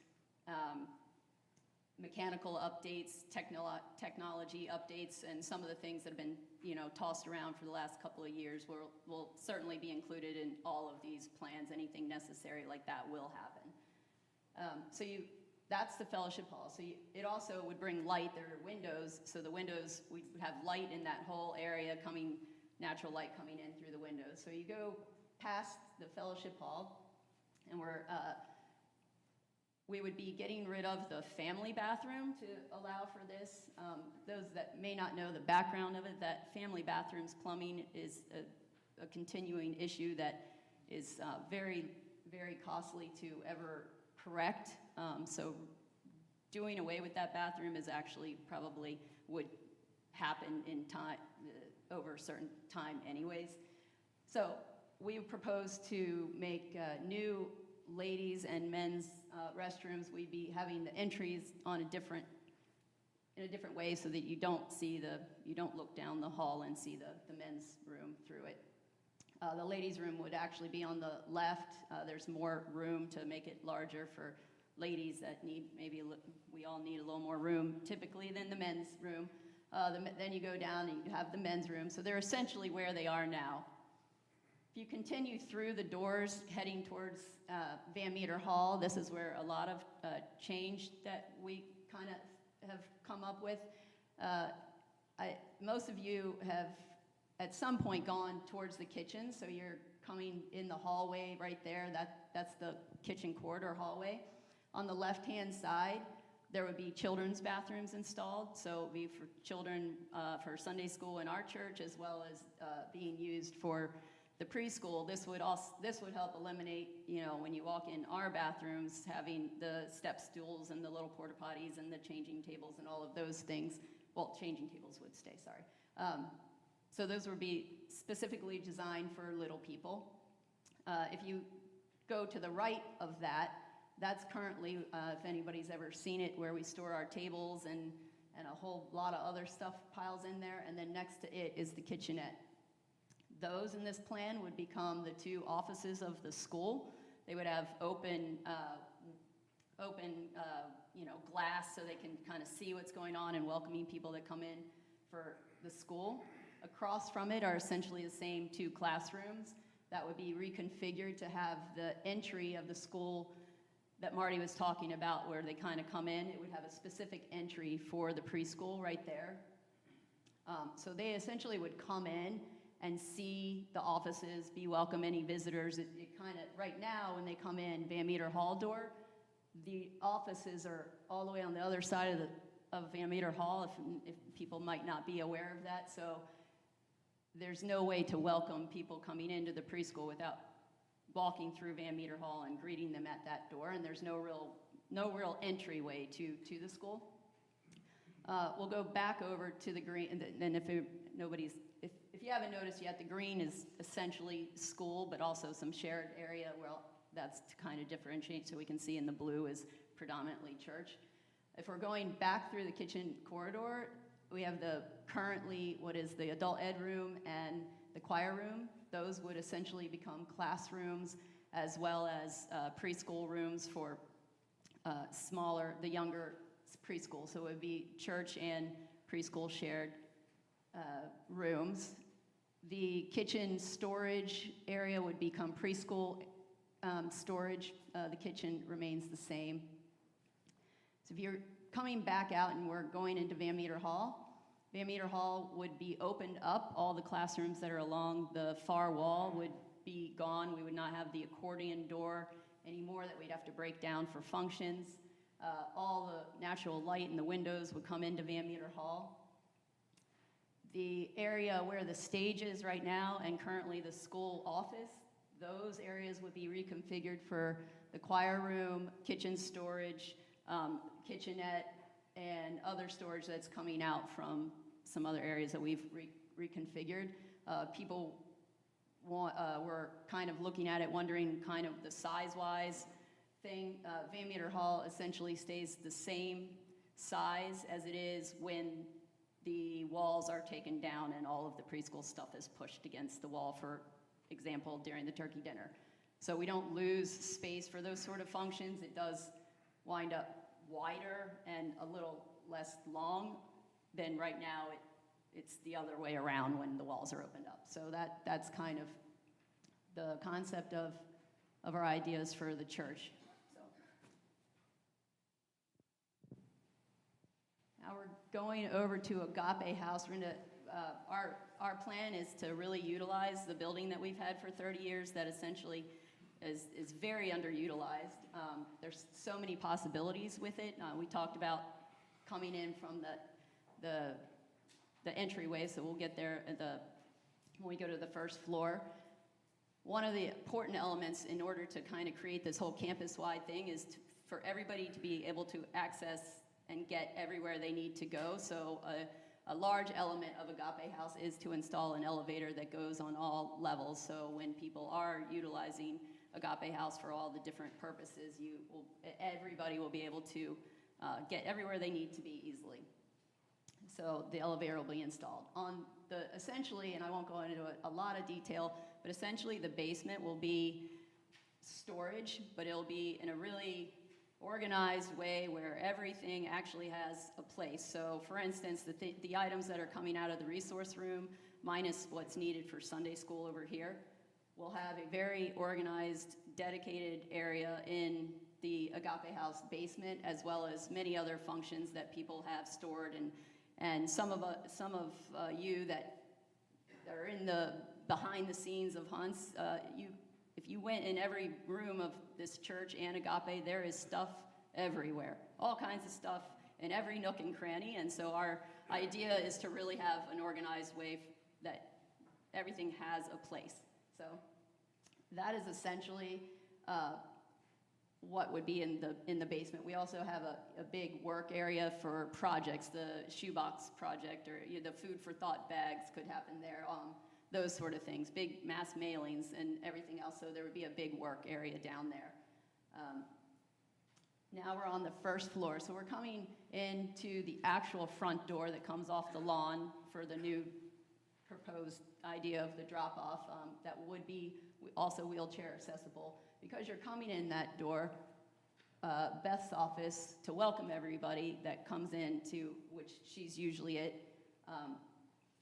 mechanical updates, technology updates, and some of the things that have been, tossed around for the last couple of years will certainly be included in all of these plans. Anything necessary like that will happen. That's the fellowship hall. So it also would bring light. There are windows, so the windows, we would have light in that whole area, natural light coming in through the windows. So you go past the fellowship hall, and we would be getting rid of the family bathroom to allow for this. Those that may not know the background of it, that family bathrooms plumbing is a continuing issue that is very, very costly to ever correct. So doing away with that bathroom is actually probably would happen in time, over a certain time anyways. So we propose to make new ladies and men's restrooms. We'd be having the entries in a different way, so that you don't look down the hall and see the men's room through it. The ladies' room would actually be on the left. There's more room to make it larger for ladies that need, we all need a little more room typically than the men's room. Then you go down and you have the men's room. So they're essentially where they are now. If you continue through the doors heading towards Van Meter Hall, this is where a lot of change that we kind of have come up with. Most of you have at some point gone towards the kitchen, so you're coming in the hallway right there. That's the kitchen corridor hallway. On the left-hand side, there would be children's bathrooms installed, so it would be for children for Sunday school in our church, as well as being used for the preschool. This would help eliminate, when you walk in our bathrooms, having the step stools and the little porta potties and the changing tables and all of those things. Well, changing tables would stay, sorry. So those would be specifically designed for little people. If you go to the right of that, that's currently, if anybody's ever seen it, where we store our tables and a whole lot of other stuff piles in there, and then next to it is the kitchenette. Those in this plan would become the two offices of the school. They would have open glass, so they can kind of see what's going on and welcoming people that come in for the school. Across from it are essentially the same two classrooms that would be reconfigured to have the entry of the school that Marty was talking about, where they kind of come in. It would have a specific entry for the preschool right there. So they essentially would come in and see the offices, be welcome any visitors. It kind of, right now, when they come in Van Meter Hall door, the offices are all the way on the other side of Van Meter Hall, if people might not be aware of that. So there's no way to welcome people coming into the preschool without walking through Van Meter Hall and greeting them at that door, and there's no real entryway to the school. We'll go back over to the green, and if you haven't noticed yet, the green is essentially school, but also some shared area. Well, that's to kind of differentiate, so we can see in the blue is predominantly church. If we're going back through the kitchen corridor, we have currently what is the adult ed room and the choir room. Those would essentially become classrooms, as well as preschool rooms for the younger preschool. So it would be church and preschool shared rooms. The kitchen storage area would become preschool storage. The kitchen remains the same. So if you're coming back out and we're going into Van Meter Hall would be opened up. All the classrooms that are along the far wall would be gone. We would not have the accordion door anymore that we'd have to break down for functions. All the natural light in the windows would come into Van Meter Hall. The area where the stage is right now and currently the school office, those areas would be reconfigured for the choir room, kitchen storage, kitchenette, and other storage that's coming out from some other areas that we've reconfigured. People were kind of looking at it, wondering kind of the size-wise thing. Van Meter Hall essentially stays the same size as it is when the walls are taken down and all of the preschool stuff is pushed against the wall, for example, during the turkey dinner. So we don't lose space for those sort of functions. It does wind up wider and a little less long than right now. It's the other way around when the walls are opened up. So that's kind of the concept of our ideas for the church. So now we're going over to Agape House. We're gonna, our plan is to really utilize the building that we've had for 30 years that essentially is very underutilized. There's so many possibilities with it. We talked about coming in from the entryway, so we'll get there when we go to the first floor. One of the important elements in order to kind of create this whole campus-wide thing is for everybody to be able to access and get everywhere they need to go. So a large element of Agape House is to install an elevator that goes on all levels. So when people are utilizing Agape House for all the different purposes, everybody will be able to get everywhere they need to be easily. So the elevator will be installed. Essentially, and I won't go into a lot of detail, but essentially the basement will be storage, but it'll be in a really organized way where everything actually has a place. So for instance, the items that are coming out of the resource room, minus what's needed for Sunday school over here, we'll have a very organized, dedicated area in the Agape House basement, as well as many other functions that people have stored. And some of you that are in the behind the scenes of Hunts, if you went in every room of this church and Agape, there is stuff everywhere, all kinds of stuff in every nook and cranny. And so our idea is to really have an organized way that everything has a place. So that is essentially what would be in the basement. We also have a big work area for projects. The shoebox project, or the food for thought bags could happen there. Those sort of things, big mass mailings and everything else. So there would be a big work area down there. Now we're on the first floor. So we're coming into the actual front door that comes off the lawn for the new proposed idea of the drop-off that would be also wheelchair accessible. Because you're coming in that door, Beth's office, to welcome everybody that comes in to, which she's usually it,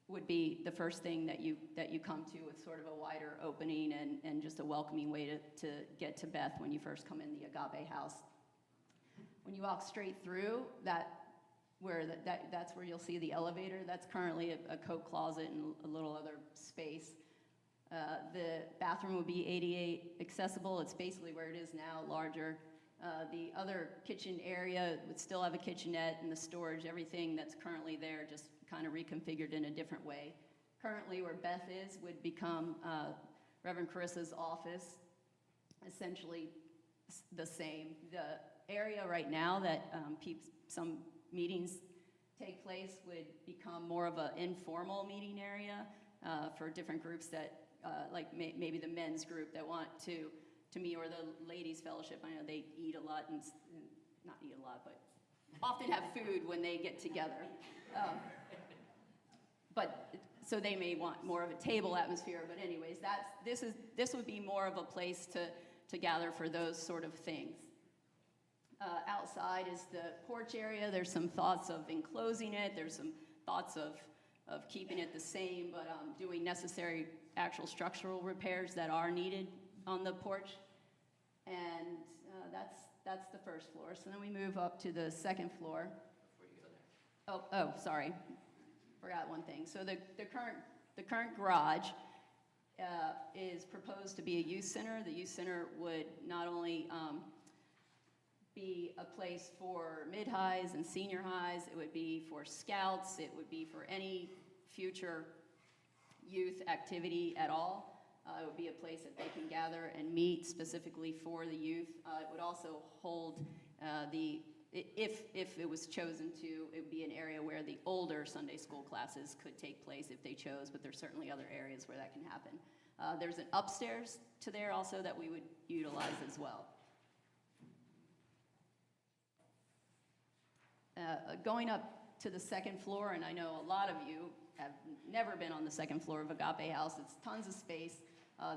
would be the first thing that you come to, with sort of a wider opening and just a welcoming way to get to Beth when you first come in the Agape House. When you walk straight through, that's where you'll see the elevator. That's currently a coat closet and a little other space. The bathroom would be ADA accessible. It's basically where it is now, larger. The other kitchen area would still have a kitchenette and the storage, everything that's currently there, just kind of reconfigured in a different way. Currently, where Beth is would become Reverend Carissa's office, essentially the same. The area right now that some meetings take place would become more of an informal meeting area for different groups that, like maybe the men's group that want to meet, or the ladies' fellowship. I know they eat a lot, and not eat a lot, but often have food when they get together. But so they may want more of a table atmosphere. But anyways, this would be more of a place to gather for those sort of things. Outside is the porch area. There's some thoughts of enclosing it. There's some thoughts of keeping it the same, but doing necessary actual structural repairs that are needed on the porch. And that's the first floor. So then we move up to the second floor. Before you go there. Oh, sorry. Forgot one thing. So the current garage is proposed to be a youth center. The youth center would not only be a place for mid-highs and senior highs, it would be for scouts, it would be for any future youth activity at all. It would be a place that they can gather and meet specifically for the youth. It would also hold if it was chosen to, it would be an area where the older Sunday school classes could take place if they chose, but there's certainly other areas where that can happen. There's an upstairs to there also that we would utilize as well. Going up to the second floor, and I know a lot of you have never been on the second floor of Agape House. It's tons of space.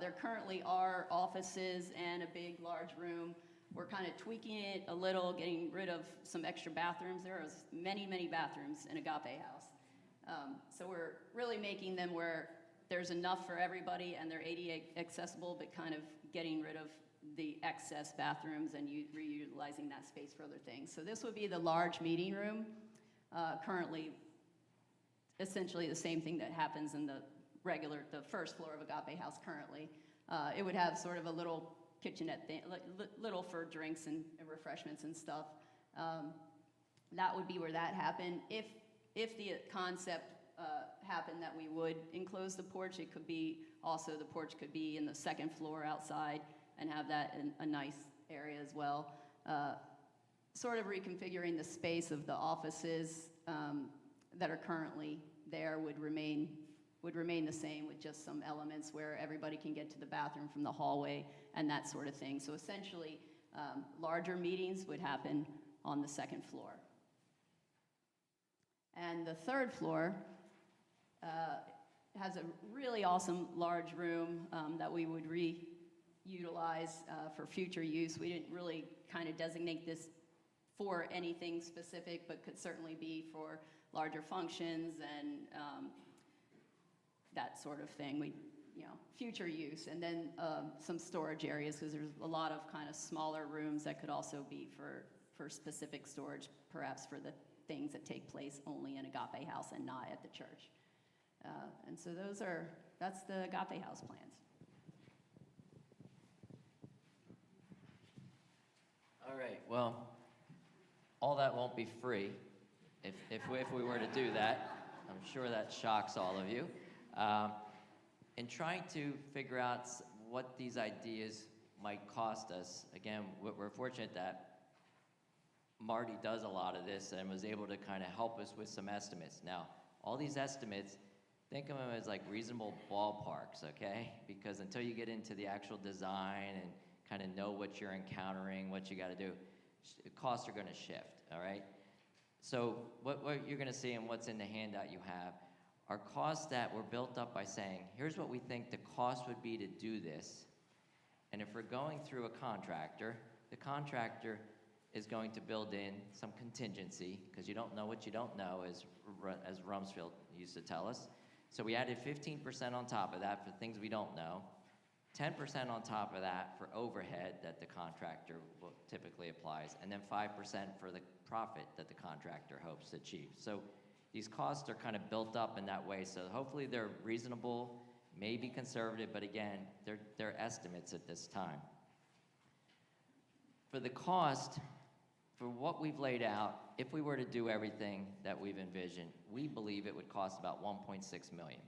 There currently are offices and a big, large room. We're kind of tweaking it a little, getting rid of some extra bathrooms. There are many, many bathrooms in Agape House. So we're really making them where there's enough for everybody and they're ADA accessible, but kind of getting rid of the excess bathrooms and reutilizing that space for other things. So this would be the large meeting room. Currently, essentially the same thing that happens in the first floor of Agape House currently. It would have sort of a little kitchenette thing, little for drinks and refreshments and stuff. That would be where that happened. If the concept happened that we would enclose the porch, it could be also, the porch could be in the second floor outside and have that in a nice area as well. Sort of reconfiguring the space of the offices that are currently there would remain the same, with just some elements where everybody can get to the bathroom from the hallway and that sort of thing. So essentially, larger meetings would happen on the second floor. And the third floor has a really awesome large room that we would reutilize for future use. We didn't really kind of designate this for anything specific, but could certainly be for larger functions and that sort of thing. Future use, and then some storage areas, because there's a lot of kind of smaller rooms that could also be for specific storage, perhaps for the things that take place only in Agape House and not at the church. And so that's the Agape House plans. All right, well, all that won't be free if we were to do that. I'm sure that shocks all of you. In trying to figure out what these ideas might cost us, again, we're fortunate that Marty does a lot of this and was able to kind of help us with some estimates. Now, all these estimates, think of them as like reasonable ballparks, okay? Because until you get into the actual design and kind of know what you're encountering, what you got to do, costs are going to shift, all right? So what you're going to see and what's in the handout you have are costs that were built up by saying, here's what we think the cost would be to do this. And if we're going through a contractor, the contractor is going to build in some contingency, because you don't know what you don't know, as Rumsfeld used to tell us. So we added 15% on top of that for things we don't know, 10% on top of that for overhead that the contractor typically applies, and then 5% for the profit that the contractor hopes to achieve. So these costs are kind of built up in that way, so hopefully they're reasonable, maybe conservative, but again, they're estimates at this time. For the cost, for what we've laid out, if we were to do everything that we've envisioned, we believe it would cost about $1.6 million.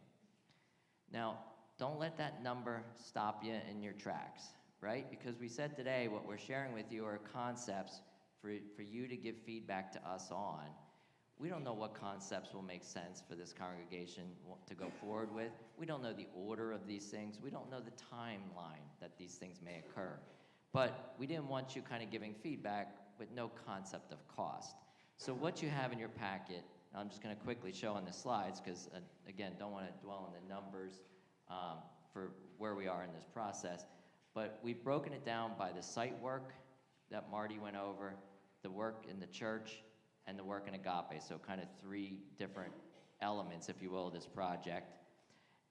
Now, don't let that number stop you in your tracks, right? Because we said today what we're sharing with you are concepts for you to give feedback to us on. We don't know what concepts will make sense for this congregation to go forward with. We don't know the order of these things. We don't know the timeline that these things may occur. But we didn't want you kind of giving feedback with no concept of cost. So what you have in your packet, I'm just going to quickly show on the slides because, again, don't want to dwell on the numbers for where we are in this process. But we've broken it down by the site work that Marty went over, the work in the church, and the work in Agape. So kind of 3 different elements, if you will, of this project.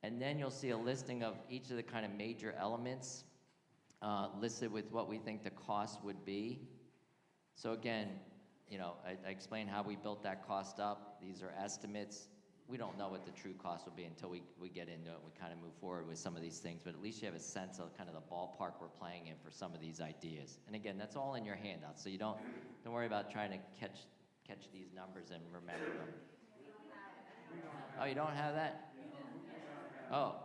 And then you'll see a listing of each of the kind of major elements listed with what we think the cost would be. So again, you know, I explained how we built that cost up. These are estimates. We don't know what the true cost will be until we get into it. We kind of move forward with some of these things, but at least you have a sense of kind of the ballpark we're playing in for some of these ideas. And again, that's all in your handout, so you don't worry about trying to catch these numbers and remember them. Oh, you don't have that? Oh,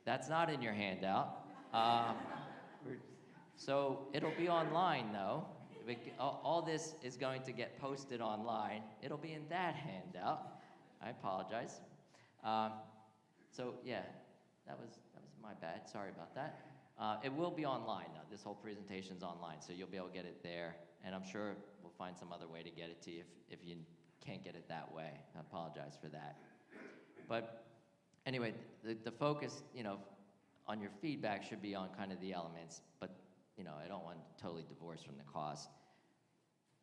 that's not in your handout. So it'll be online, though. All this is going to get posted online. It'll be in that handout. I apologize. So yeah, that was my bad. Sorry about that. It will be online now. This whole presentation's online, so you'll be able to get it there. And I'm sure we'll find some other way to get it to you if you can't get it that way. I apologize for that. But anyway, the focus, you know, on your feedback should be on kind of the elements, but you know, I don't want to totally divorce from the cost.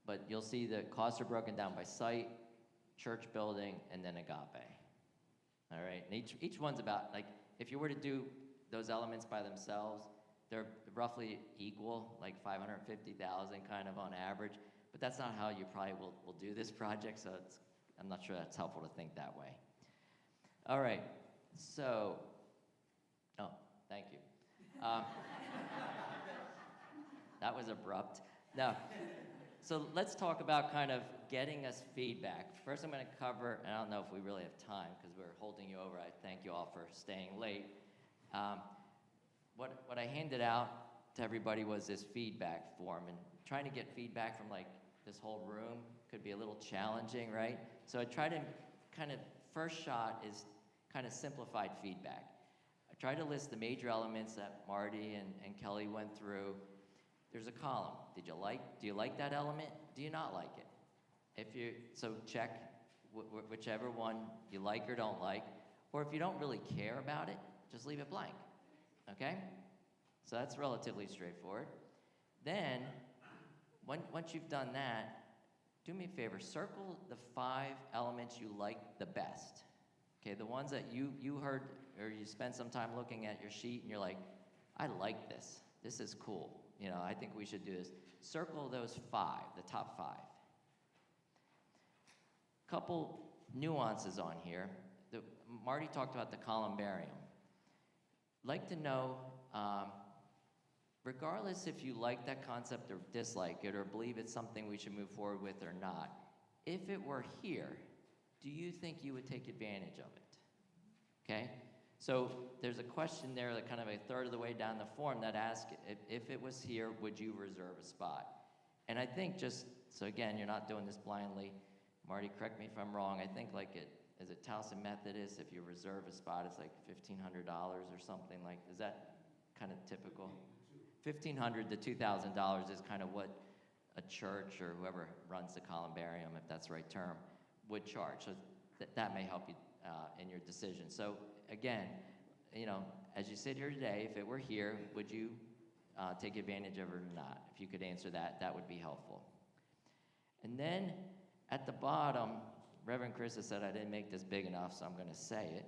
But you'll see the costs are broken down by site, church building, and then Agape. All right, and each one's about, like, if you were to do those elements by themselves, they're roughly equal, like 550,000 kind of on average, but that's not how you probably will do this project, so I'm not sure that's helpful to think that way. All right, so, oh, thank you. That was abrupt. No. So let's talk about kind of getting us feedback. First, I'm going to cover, and I don't know if we really have time because we're holding you over. I thank you all for staying late. What I handed out to everybody was this feedback form, and trying to get feedback from like this whole room could be a little challenging, right? So I try to kind of, first shot is kind of simplified feedback. I try to list the major elements that Marty and Kelly went through. There's a column. Do you like that element? Do you not like it? So check whichever one you like or don't like, or if you don't really care about it, just leave it blank, okay? So that's relatively straightforward. Then, once you've done that, do me a favor, circle the 5 elements you like the best, okay? The ones that you heard, or you spent some time looking at your sheet and you're like, I like this. This is cool. You know, I think we should do this. Circle those 5, the top 5. Couple nuances on here. Marty talked about the columbarium. Like to know, regardless if you like that concept or dislike it or believe it's something we should move forward with or not, if it were here, do you think you would take advantage of it? Okay? So there's a question there that kind of a third of the way down the form that asks, if it was here, would you reserve a spot? And I think just, so again, you're not doing this blindly. Marty, correct me if I'm wrong. I think like is it Towson Methodist, if you reserve a spot, it's like $1,500 or something like, is that kind of typical? $1,500 to $2,000 is kind of what a church or whoever runs the columbarium, if that's the right term, would charge. So that may help you in your decision. So again, you know, as you sit here today, if it were here, would you take advantage of it or not? If you could answer that, that would be helpful. And then at the bottom, Reverend Chris has said I didn't make this big enough, so I'm going to say it,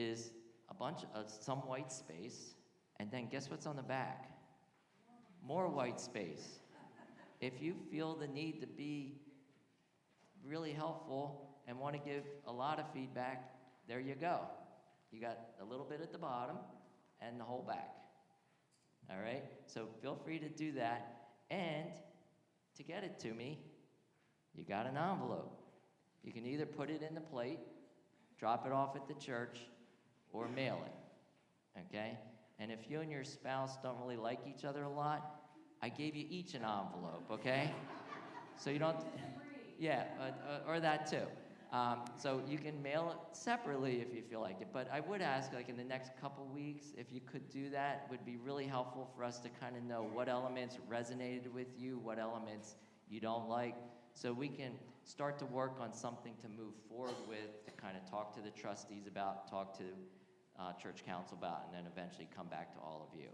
is a bunch of some white space, and then guess what's on the back? More white space. If you feel the need to be really helpful and want to give a lot of feedback, there you go. You got a little bit at the bottom and the whole back. All right? So feel free to do that. And to get it to me, you got an envelope. You can either put it in the plate, drop it off at the church, or mail it. Okay? And if you and your spouse don't really like each other a lot, I gave you each an envelope, okay? So you don't... Yeah, or that too. So you can mail it separately if you feel like it. But I would ask, like in the next couple weeks, if you could do that, would be really helpful for us to kind of know what elements resonated with you, what elements you don't like, so we can start to work on something to move forward with, to kind of talk to the trustees about, talk to church council about, and then eventually come back to all of you.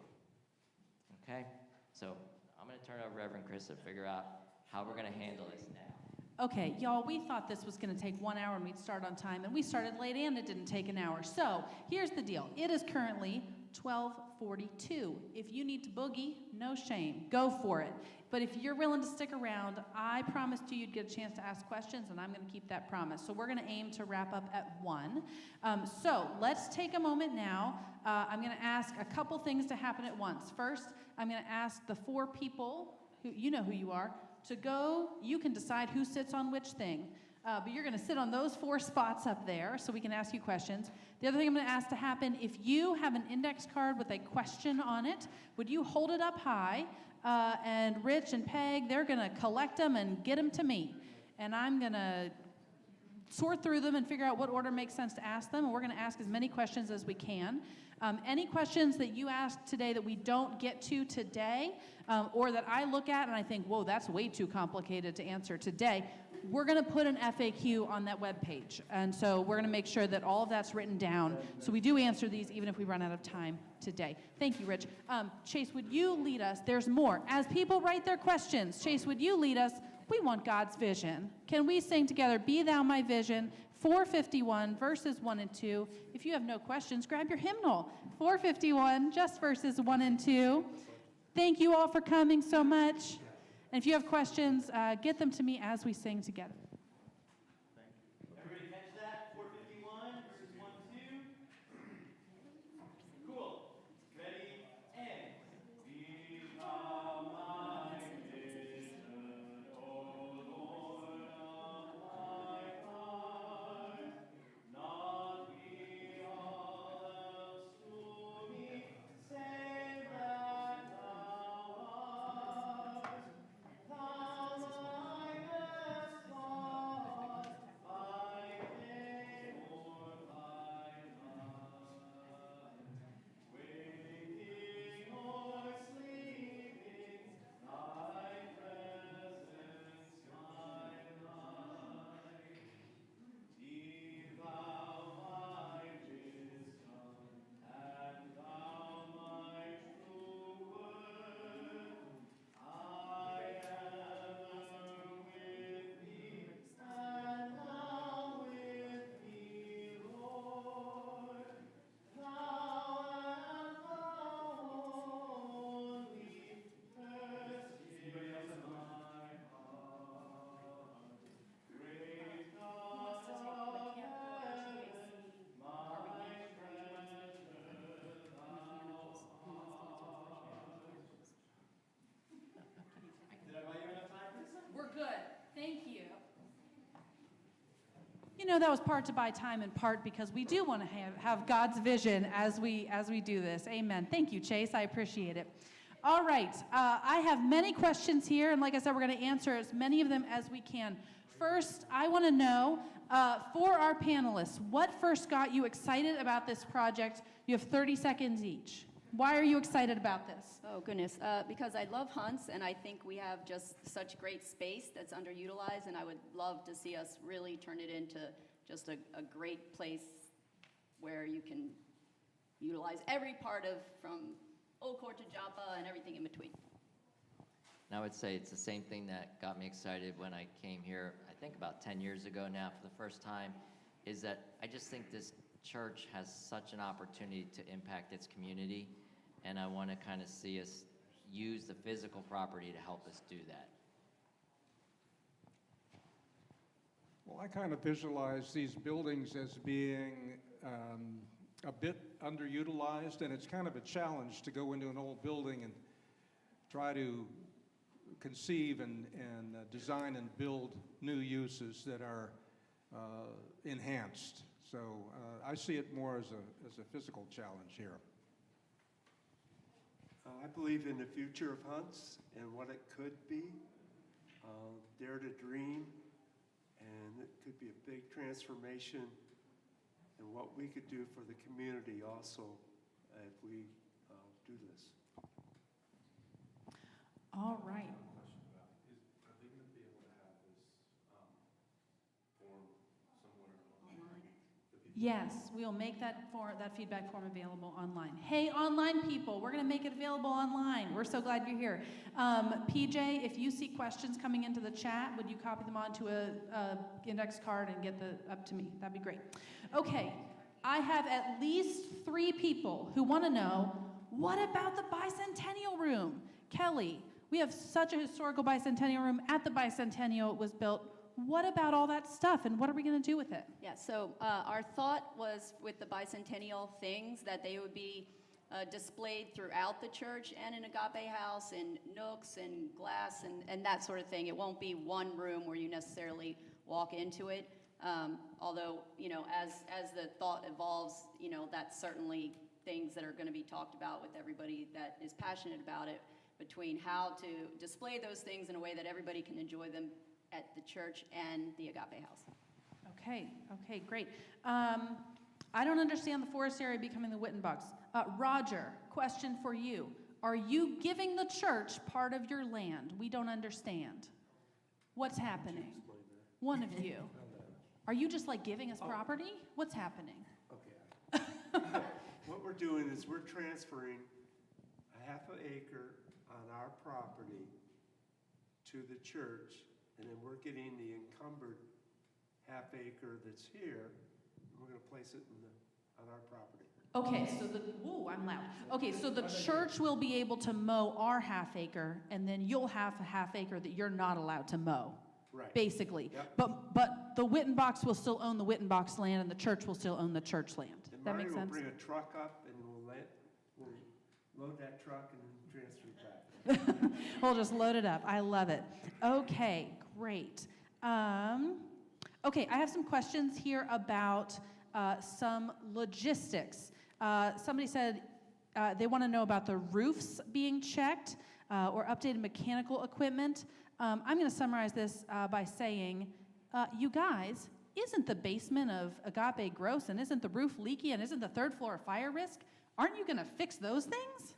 Okay? So I'm going to turn it over to Reverend Chris to figure out how we're going to handle this now. Okay, y'all, we thought this was going to take 1 hour and we'd start on time, and we started late and it didn't take an hour. So here's the deal. It is currently 12:42. If you need to boogie, no shame. Go for it. But if you're willing to stick around, I promised you'd get a chance to ask questions, and I'm going to keep that promise. So we're going to aim to wrap up at 1. So let's take a moment now. I'm going to ask a couple things to happen at once. First, I'm going to ask the 4 people, who you know who you are, to go. You can decide who sits on which thing. But you're going to sit on those 4 spots up there so we can ask you questions. The other thing I'm going to ask to happen, if you have an index card with a question on it, would you hold it up high? And Rich and Peg, they're going to collect them and get them to me. And I'm going to sort through them and figure out what order makes sense to ask them. And we're going to ask as many questions as we can. Any questions that you asked today that we don't get to today, or that I look at and I think, whoa, that's way too complicated to answer today, we're going to put an FAQ on that webpage. And so we're going to make sure that all of that's written down. So we do answer these even if we run out of time today. Thank you, Rich. Chase, would you lead us? There's more. As people write their questions, Chase, would you lead us? We want God's vision. Can we sing together, Be Thou My Vision, 451, verses 1 and 2. If you have no questions, grab your hymnal. 451, just verses 1 and 2. Thank you all for coming so much. And if you have questions, get them to me as we sing together. Everybody catch that? 451 verses 1 and 2. Cool. Ready, and be thou my vision, O Lord of my heart, not be all else to me, save that thou art. Thou my best thought, I pay for thy love. Waking or sleeping, thy presence my life. Be thou my wisdom, and thou my true word. I am with thee, and thou with me, Lord. Thou and thou only, first is my heart. Great God of heaven, my treasure thou art. Did I buy you enough time, Chris? We're good. Thank you. You know, that was part to buy time and part because we do want to have God's vision as we do this. Amen. Thank you, Chase. I appreciate it. All right. I have many questions here, and like I said, we're going to answer as many of them as we can. First, I want to know, for our panelists, what first got you excited about this project? You have 30 seconds each. Why are you excited about this? Oh, goodness. Because I love hunts, and I think we have just such great space that's underutilized, and I would love to see us really turn it into just a great place where you can utilize every part of, from Old Court to Joppa and everything in between. And I would say it's the same thing that got me excited when I came here, I think about 10 years ago now for the first time, is that I just think this church has such an opportunity to impact its community, and I want to kind of see us use the physical property to help us do that. Well, I kind of visualize these buildings as being a bit underutilized, and it's kind of a challenge to go into an old building and try to conceive and design and build new uses that are enhanced. So I see it more as a physical challenge here. I believe in the future of hunts and what it could be. Dare to dream. And it could be a big transformation in what we could do for the community also if we do this. All right. Are they going to be able to have this form somewhere online? Yes, we will make that feedback form available online. Hey, online people, we're going to make it available online. We're so glad you're here. PJ, if you see questions coming into the chat, would you copy them onto a index card and get up to me? That'd be great. Okay, I have at least 3 people who want to know, what about the Bicentennial Room? Kelly, we have such a historical Bicentennial Room at the Bicentennial. It was built. What about all that stuff, and what are we going to do with it? Yeah, so our thought was with the bicentennial things that they would be displayed throughout the church and in Agape House and nooks and glass and that sort of thing. It won't be one room where you necessarily walk into it. Although, you know, as the thought evolves, you know, that's certainly things that are going to be talked about with everybody that is passionate about it, between how to display those things in a way that everybody can enjoy them at the church and the Agape House. Okay, great. I don't understand the forest area becoming the Wittenbachs. Roger, question for you. Are you giving the church part of your land? We don't understand. What's happening? One of you. Are you just like giving us property? What's happening? Okay. What we're doing is we're transferring a half an acre on our property to the church, and then we're getting the encumbered half acre that's here, and we're going to place it on our property. Okay, so I'm loud. Okay, so the church will be able to mow our half acre, and then you'll have a half acre that you're not allowed to mow. Right. Basically. Yep. But the Wittenbachs will still own the Wittenbachs land, and the church will still own the church land. And That Marty makes will sense? bring a truck up, and we'll load that truck and then transfer it back. We'll just load it up. I love it. Okay, great. Okay, I have some questions here about some logistics. Somebody said they want to know about the roofs being checked or updated mechanical equipment. I'm going to summarize this by saying, you guys, isn't the basement of Agape gross, and isn't the roof leaky, and isn't the third floor a fire risk? Aren't you going to fix those things?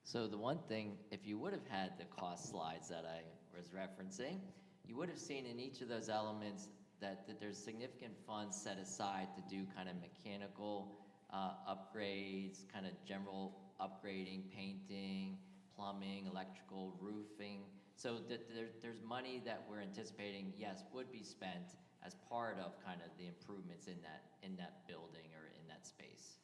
So the one thing, if you would have had the cost slides that I was referencing, you would have seen in each of those elements that there's significant funds set aside to do kind of mechanical upgrades, kind of general upgrading, painting, plumbing, electrical, roofing. So there's money that we're anticipating, yes, would be spent as part of kind of the improvements in that building or in that space.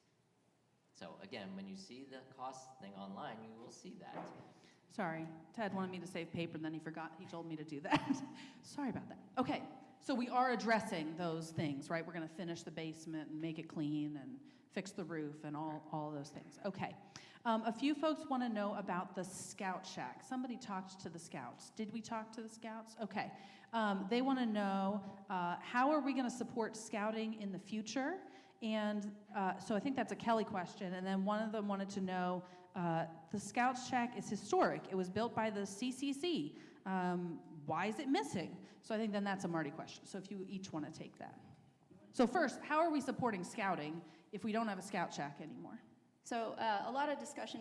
So again, when you see the cost thing online, you will see that. Sorry, Ted wanted me to save paper, and then he forgot. He told me to do that. Sorry about that. Okay, so we are addressing those things, right? We're going to finish the basement and make it clean and fix the roof and all those things. Okay. A few folks want to know about the Scout Shack. Somebody talked to the Scouts. Did we talk to the Scouts? Okay. They want to know how are we going to support scouting in the future? And so I think that's a Kelly question. And then one of them wanted to know, the Scouts Shack is historic. It was built by the CCC. Why is it missing? So I think then that's a Marty question. So if you each want to take that. So first, how are we supporting scouting if we don't have a Scout Shack anymore? So a lot of discussion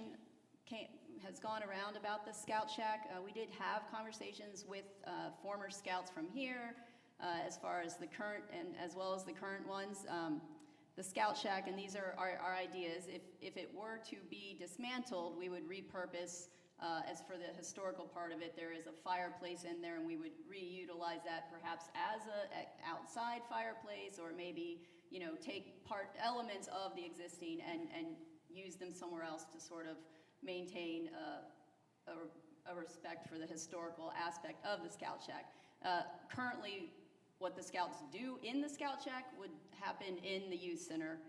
has gone around about the Scout Shack. We did have conversations with former scouts from here, as far as the current and as well as the current ones. The Scout Shack, and these are our ideas, if it were to be dismantled, we would repurpose, as for the historical part of it, there is a fireplace in there, and we would reutilize that perhaps as an outside fireplace, or maybe, you know, take elements of the existing and use them somewhere else to sort of maintain a respect for the historical aspect of the Scout Shack. Currently, what the Scouts do in the Scout Shack would happen in the youth center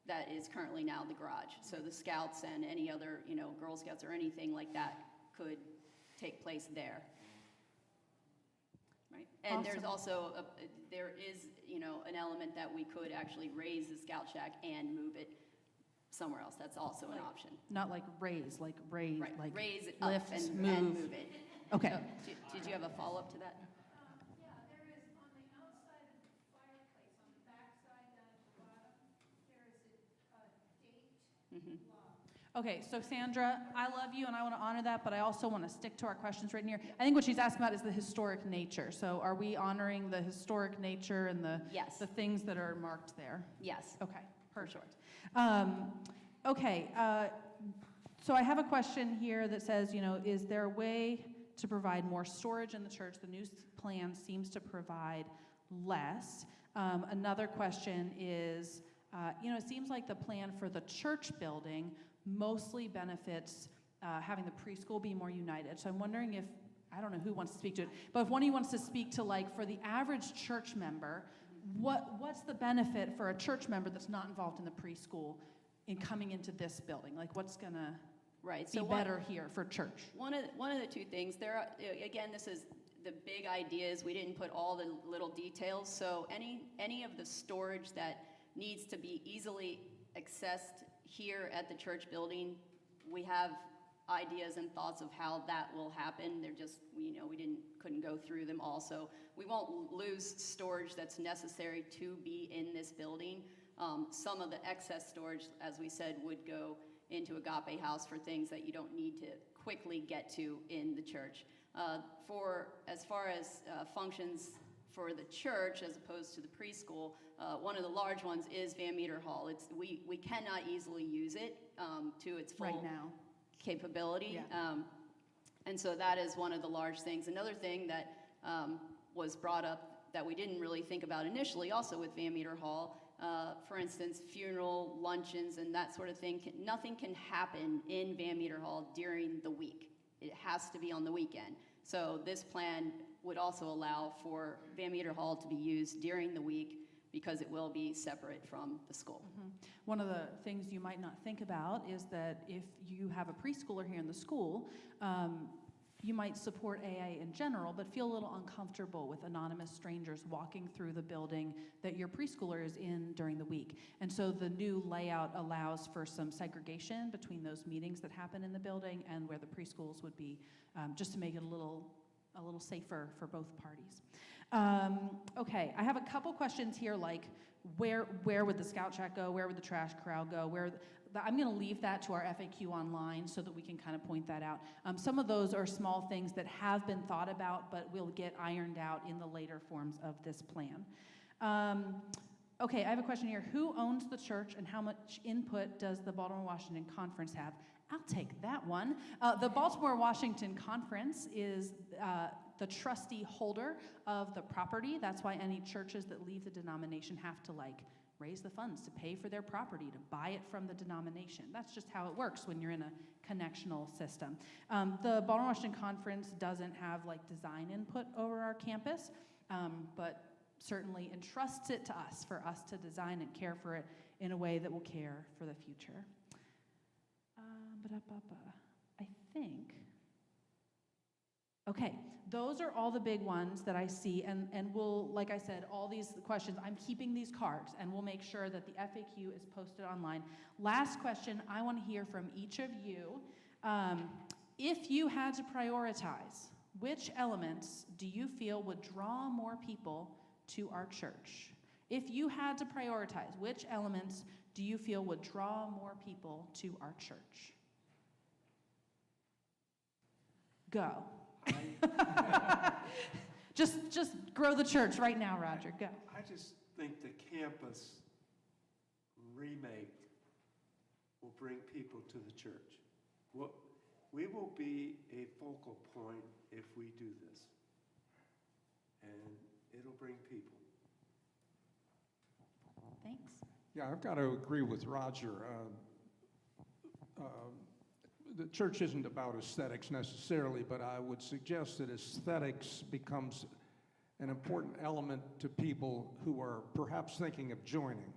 that is currently now the garage. So the Scouts and any other, you know, Girl Scouts or anything like that could take place there. Right? And there's also, there is, you know, an element that we could actually raise the Scout Shack and move it somewhere else. That's also an option. Not like raise, like raise, Right, like raise it lift, up and move. move it. Okay. So, did you have a follow-up to that? Yeah, there is on the outside Okay, so Sandra, I love you and I want to honor that, but I also want to stick to our questions written here. I think what she's asking about is the historic nature. So are we honoring the historic nature and the Yes. the things that are marked there? Yes. Okay, perfect. Okay, so I have a question here that says, is there a way to provide more storage in the church? The new plan seems to provide less. Another question is, it seems like the plan for the church building mostly benefits having the preschool be more united. So I'm wondering if, I don't know who wants to speak to it, but if one of you wants to speak to, like, for the average church member, what's the benefit for a church member that's not involved in the preschool in coming into this building? Like, what's going to Right. be better here for church? One of the two things there are, again, this is the big ideas. We didn't put all the little details. So any of the storage that needs to be easily accessed here at the church building, we have ideas and thoughts of how that will happen. They're just, we couldn't go through them all. So we won't lose storage that's necessary to be in this building. Some of the excess storage, as we said, would go into Agape House for things that you don't need to quickly get to in the church. As far as functions for the church as opposed to the preschool, one of the large ones is Van Meter Hall. We cannot easily use it to its full Right now. capability. Yeah. And so that is one of the large things. Another thing that was brought up that we didn't really think about initially, also with Van Meter Hall, for instance, funeral, luncheons, and that sort of thing. Nothing can happen in Van Meter Hall during the week. It has to be on the weekend. So this plan would also allow for Van Meter Hall to be used during the week because it will be separate from the school. One of the things you might not think about is that if you have a preschooler here in the school, you might support AA in general, but feel a little uncomfortable with anonymous strangers walking through the building that your preschooler is in during the week. And so the new layout allows for some segregation between those meetings that happen in the building and where the preschools would be, just to make it a little safer for both parties. Okay, I have a couple questions here, like where would the Scout Shack go? Where would the trash corral go? I'm going to leave that to our FAQ online so that we can kind of point that out. Some of those are small things that have been thought about, but will get ironed out in the later forms of this plan. Okay, I have a question here. Who owns the church and how much input does the Baltimore-Washington Conference have? I'll take that one. The Baltimore-Washington Conference is the trustee holder of the property. That's why any churches that leave the denomination have to raise the funds to pay for their property, to buy it from the denomination. That's just how it works when you're in a connectional system. The Baltimore-Washington Conference doesn't have design input over our campus, but certainly entrusts it to us for us to design and care for it in a way that will care for the future. I think. Okay, those are all the big ones that I see, and we'll, like I said, all these questions, I'm keeping these cards, and we'll make sure that the FAQ is posted online. Last question, I want to hear from each of you. If you had to prioritize, which elements do you feel would draw more people to our church? If you had to prioritize, which elements do you feel would draw more people to our church? Go. Just grow the church right now, Roger. Go. I just think the campus remake will bring people to the church. We will be a focal point if we do this, and it'll bring people. Thanks. Yeah, I've got to agree with Roger. The church isn't about aesthetics necessarily, but I would suggest that aesthetics becomes an important element to people who are perhaps thinking of joining.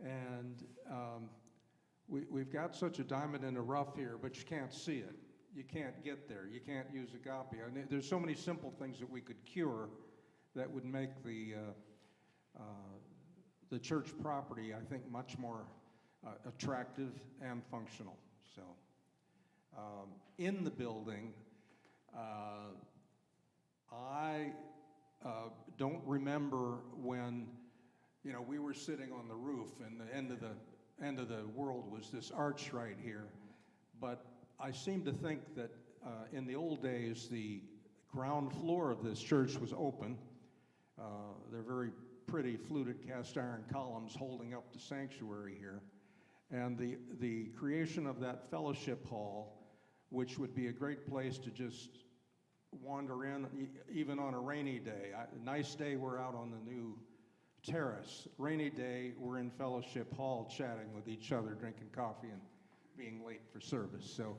And we've got such a diamond in the rough here, but you can't see it. You can't get there. You can't use Agape. I mean, there's so many simple things that we could cure that would make the church property, I think, much more attractive and functional. So. In the building, I don't remember when, we were sitting on the roof and the end of the world was this arch right here. But I seem to think that in the old days, the ground floor of this church was open. They're very pretty fluted cast iron columns holding up the sanctuary here. And the creation of that fellowship hall, which would be a great place to just wander in, even on a rainy day. Nice day, we're out on the new terrace. Rainy day, we're in fellowship hall chatting with each other, drinking coffee and being late for service. So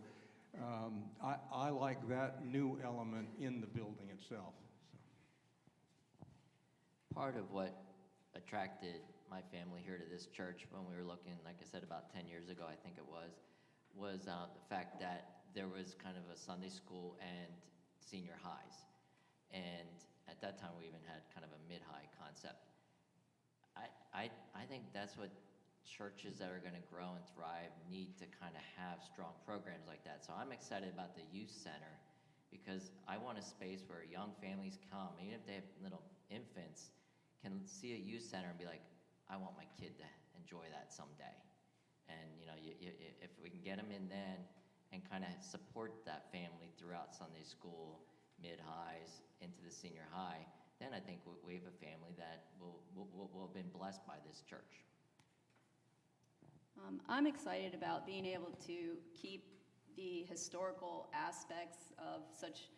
I like that new element in the building itself. Part of what attracted my family here to this church when we were looking, like I said, about 10 years ago, I think it was the fact that there was kind of a Sunday school and senior highs. And at that time, we even had kind of a mid-high concept. I think that's what churches that are going to grow and thrive need to kind of have strong programs like that. So I'm excited about the youth center because I want a space where young families come, even if they have little infants, can see a youth center and be like, I want my kid to enjoy that someday. And if we can get them in then and kind of support that family throughout Sunday school, mid-highs, into the senior high, then I think we have a family that will have been blessed by this church. I'm excited about being able to keep the historical aspects of such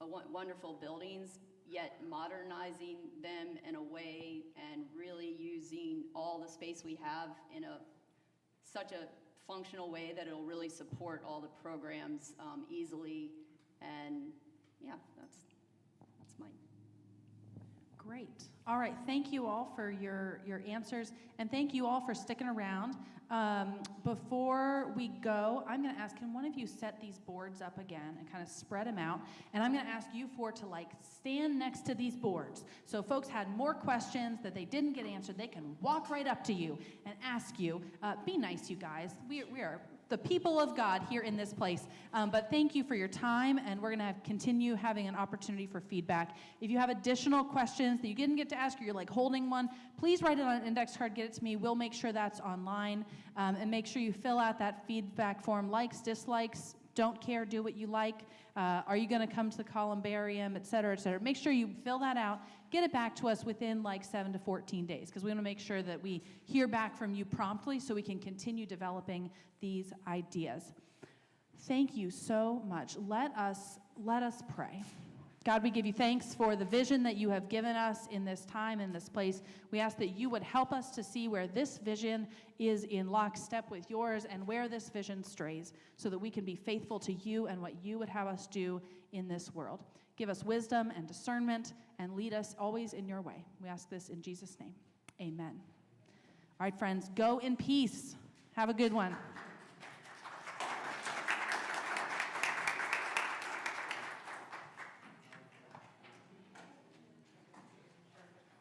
wonderful buildings, yet modernizing them in a way and really using all the space we have in such a functional way that it'll really support all the programs easily. And yeah, that's mine. Great. All right. Thank you all for your answers, and thank you all for sticking around. Before we go, I'm going to ask, can one of you set these boards up again and kind of spread them out? And I'm going to ask you four to stand next to these boards. So if folks had more questions that they didn't get answered, they can walk right up to you and ask you. Be nice, you guys. We are the people of God here in this place. But thank you for your time, and we're going to continue having an opportunity for feedback. If you have additional questions that you didn't get to ask or you're holding one, please write it on an index card, get it to me. We'll make sure that's online, and make sure you fill out that feedback form, likes, dislikes, don't care, do what you like. Are you going to come to the columbarium, et cetera, et cetera. Make sure you fill that out. Get it back to us within 7 to 14 days because we want to make sure that we hear back from you promptly so we can continue developing these ideas. Thank you so much. Let us pray. God, we give you thanks for the vision that you have given us in this time, in this place. We ask that you would help us to see where this vision is in lockstep with yours and where this vision strays so that we can be faithful to you and what you would have us do in this world. Give us wisdom and discernment and lead us always in your way. We ask this in Jesus' name. Amen. All right, friends, go in peace. Have a good one.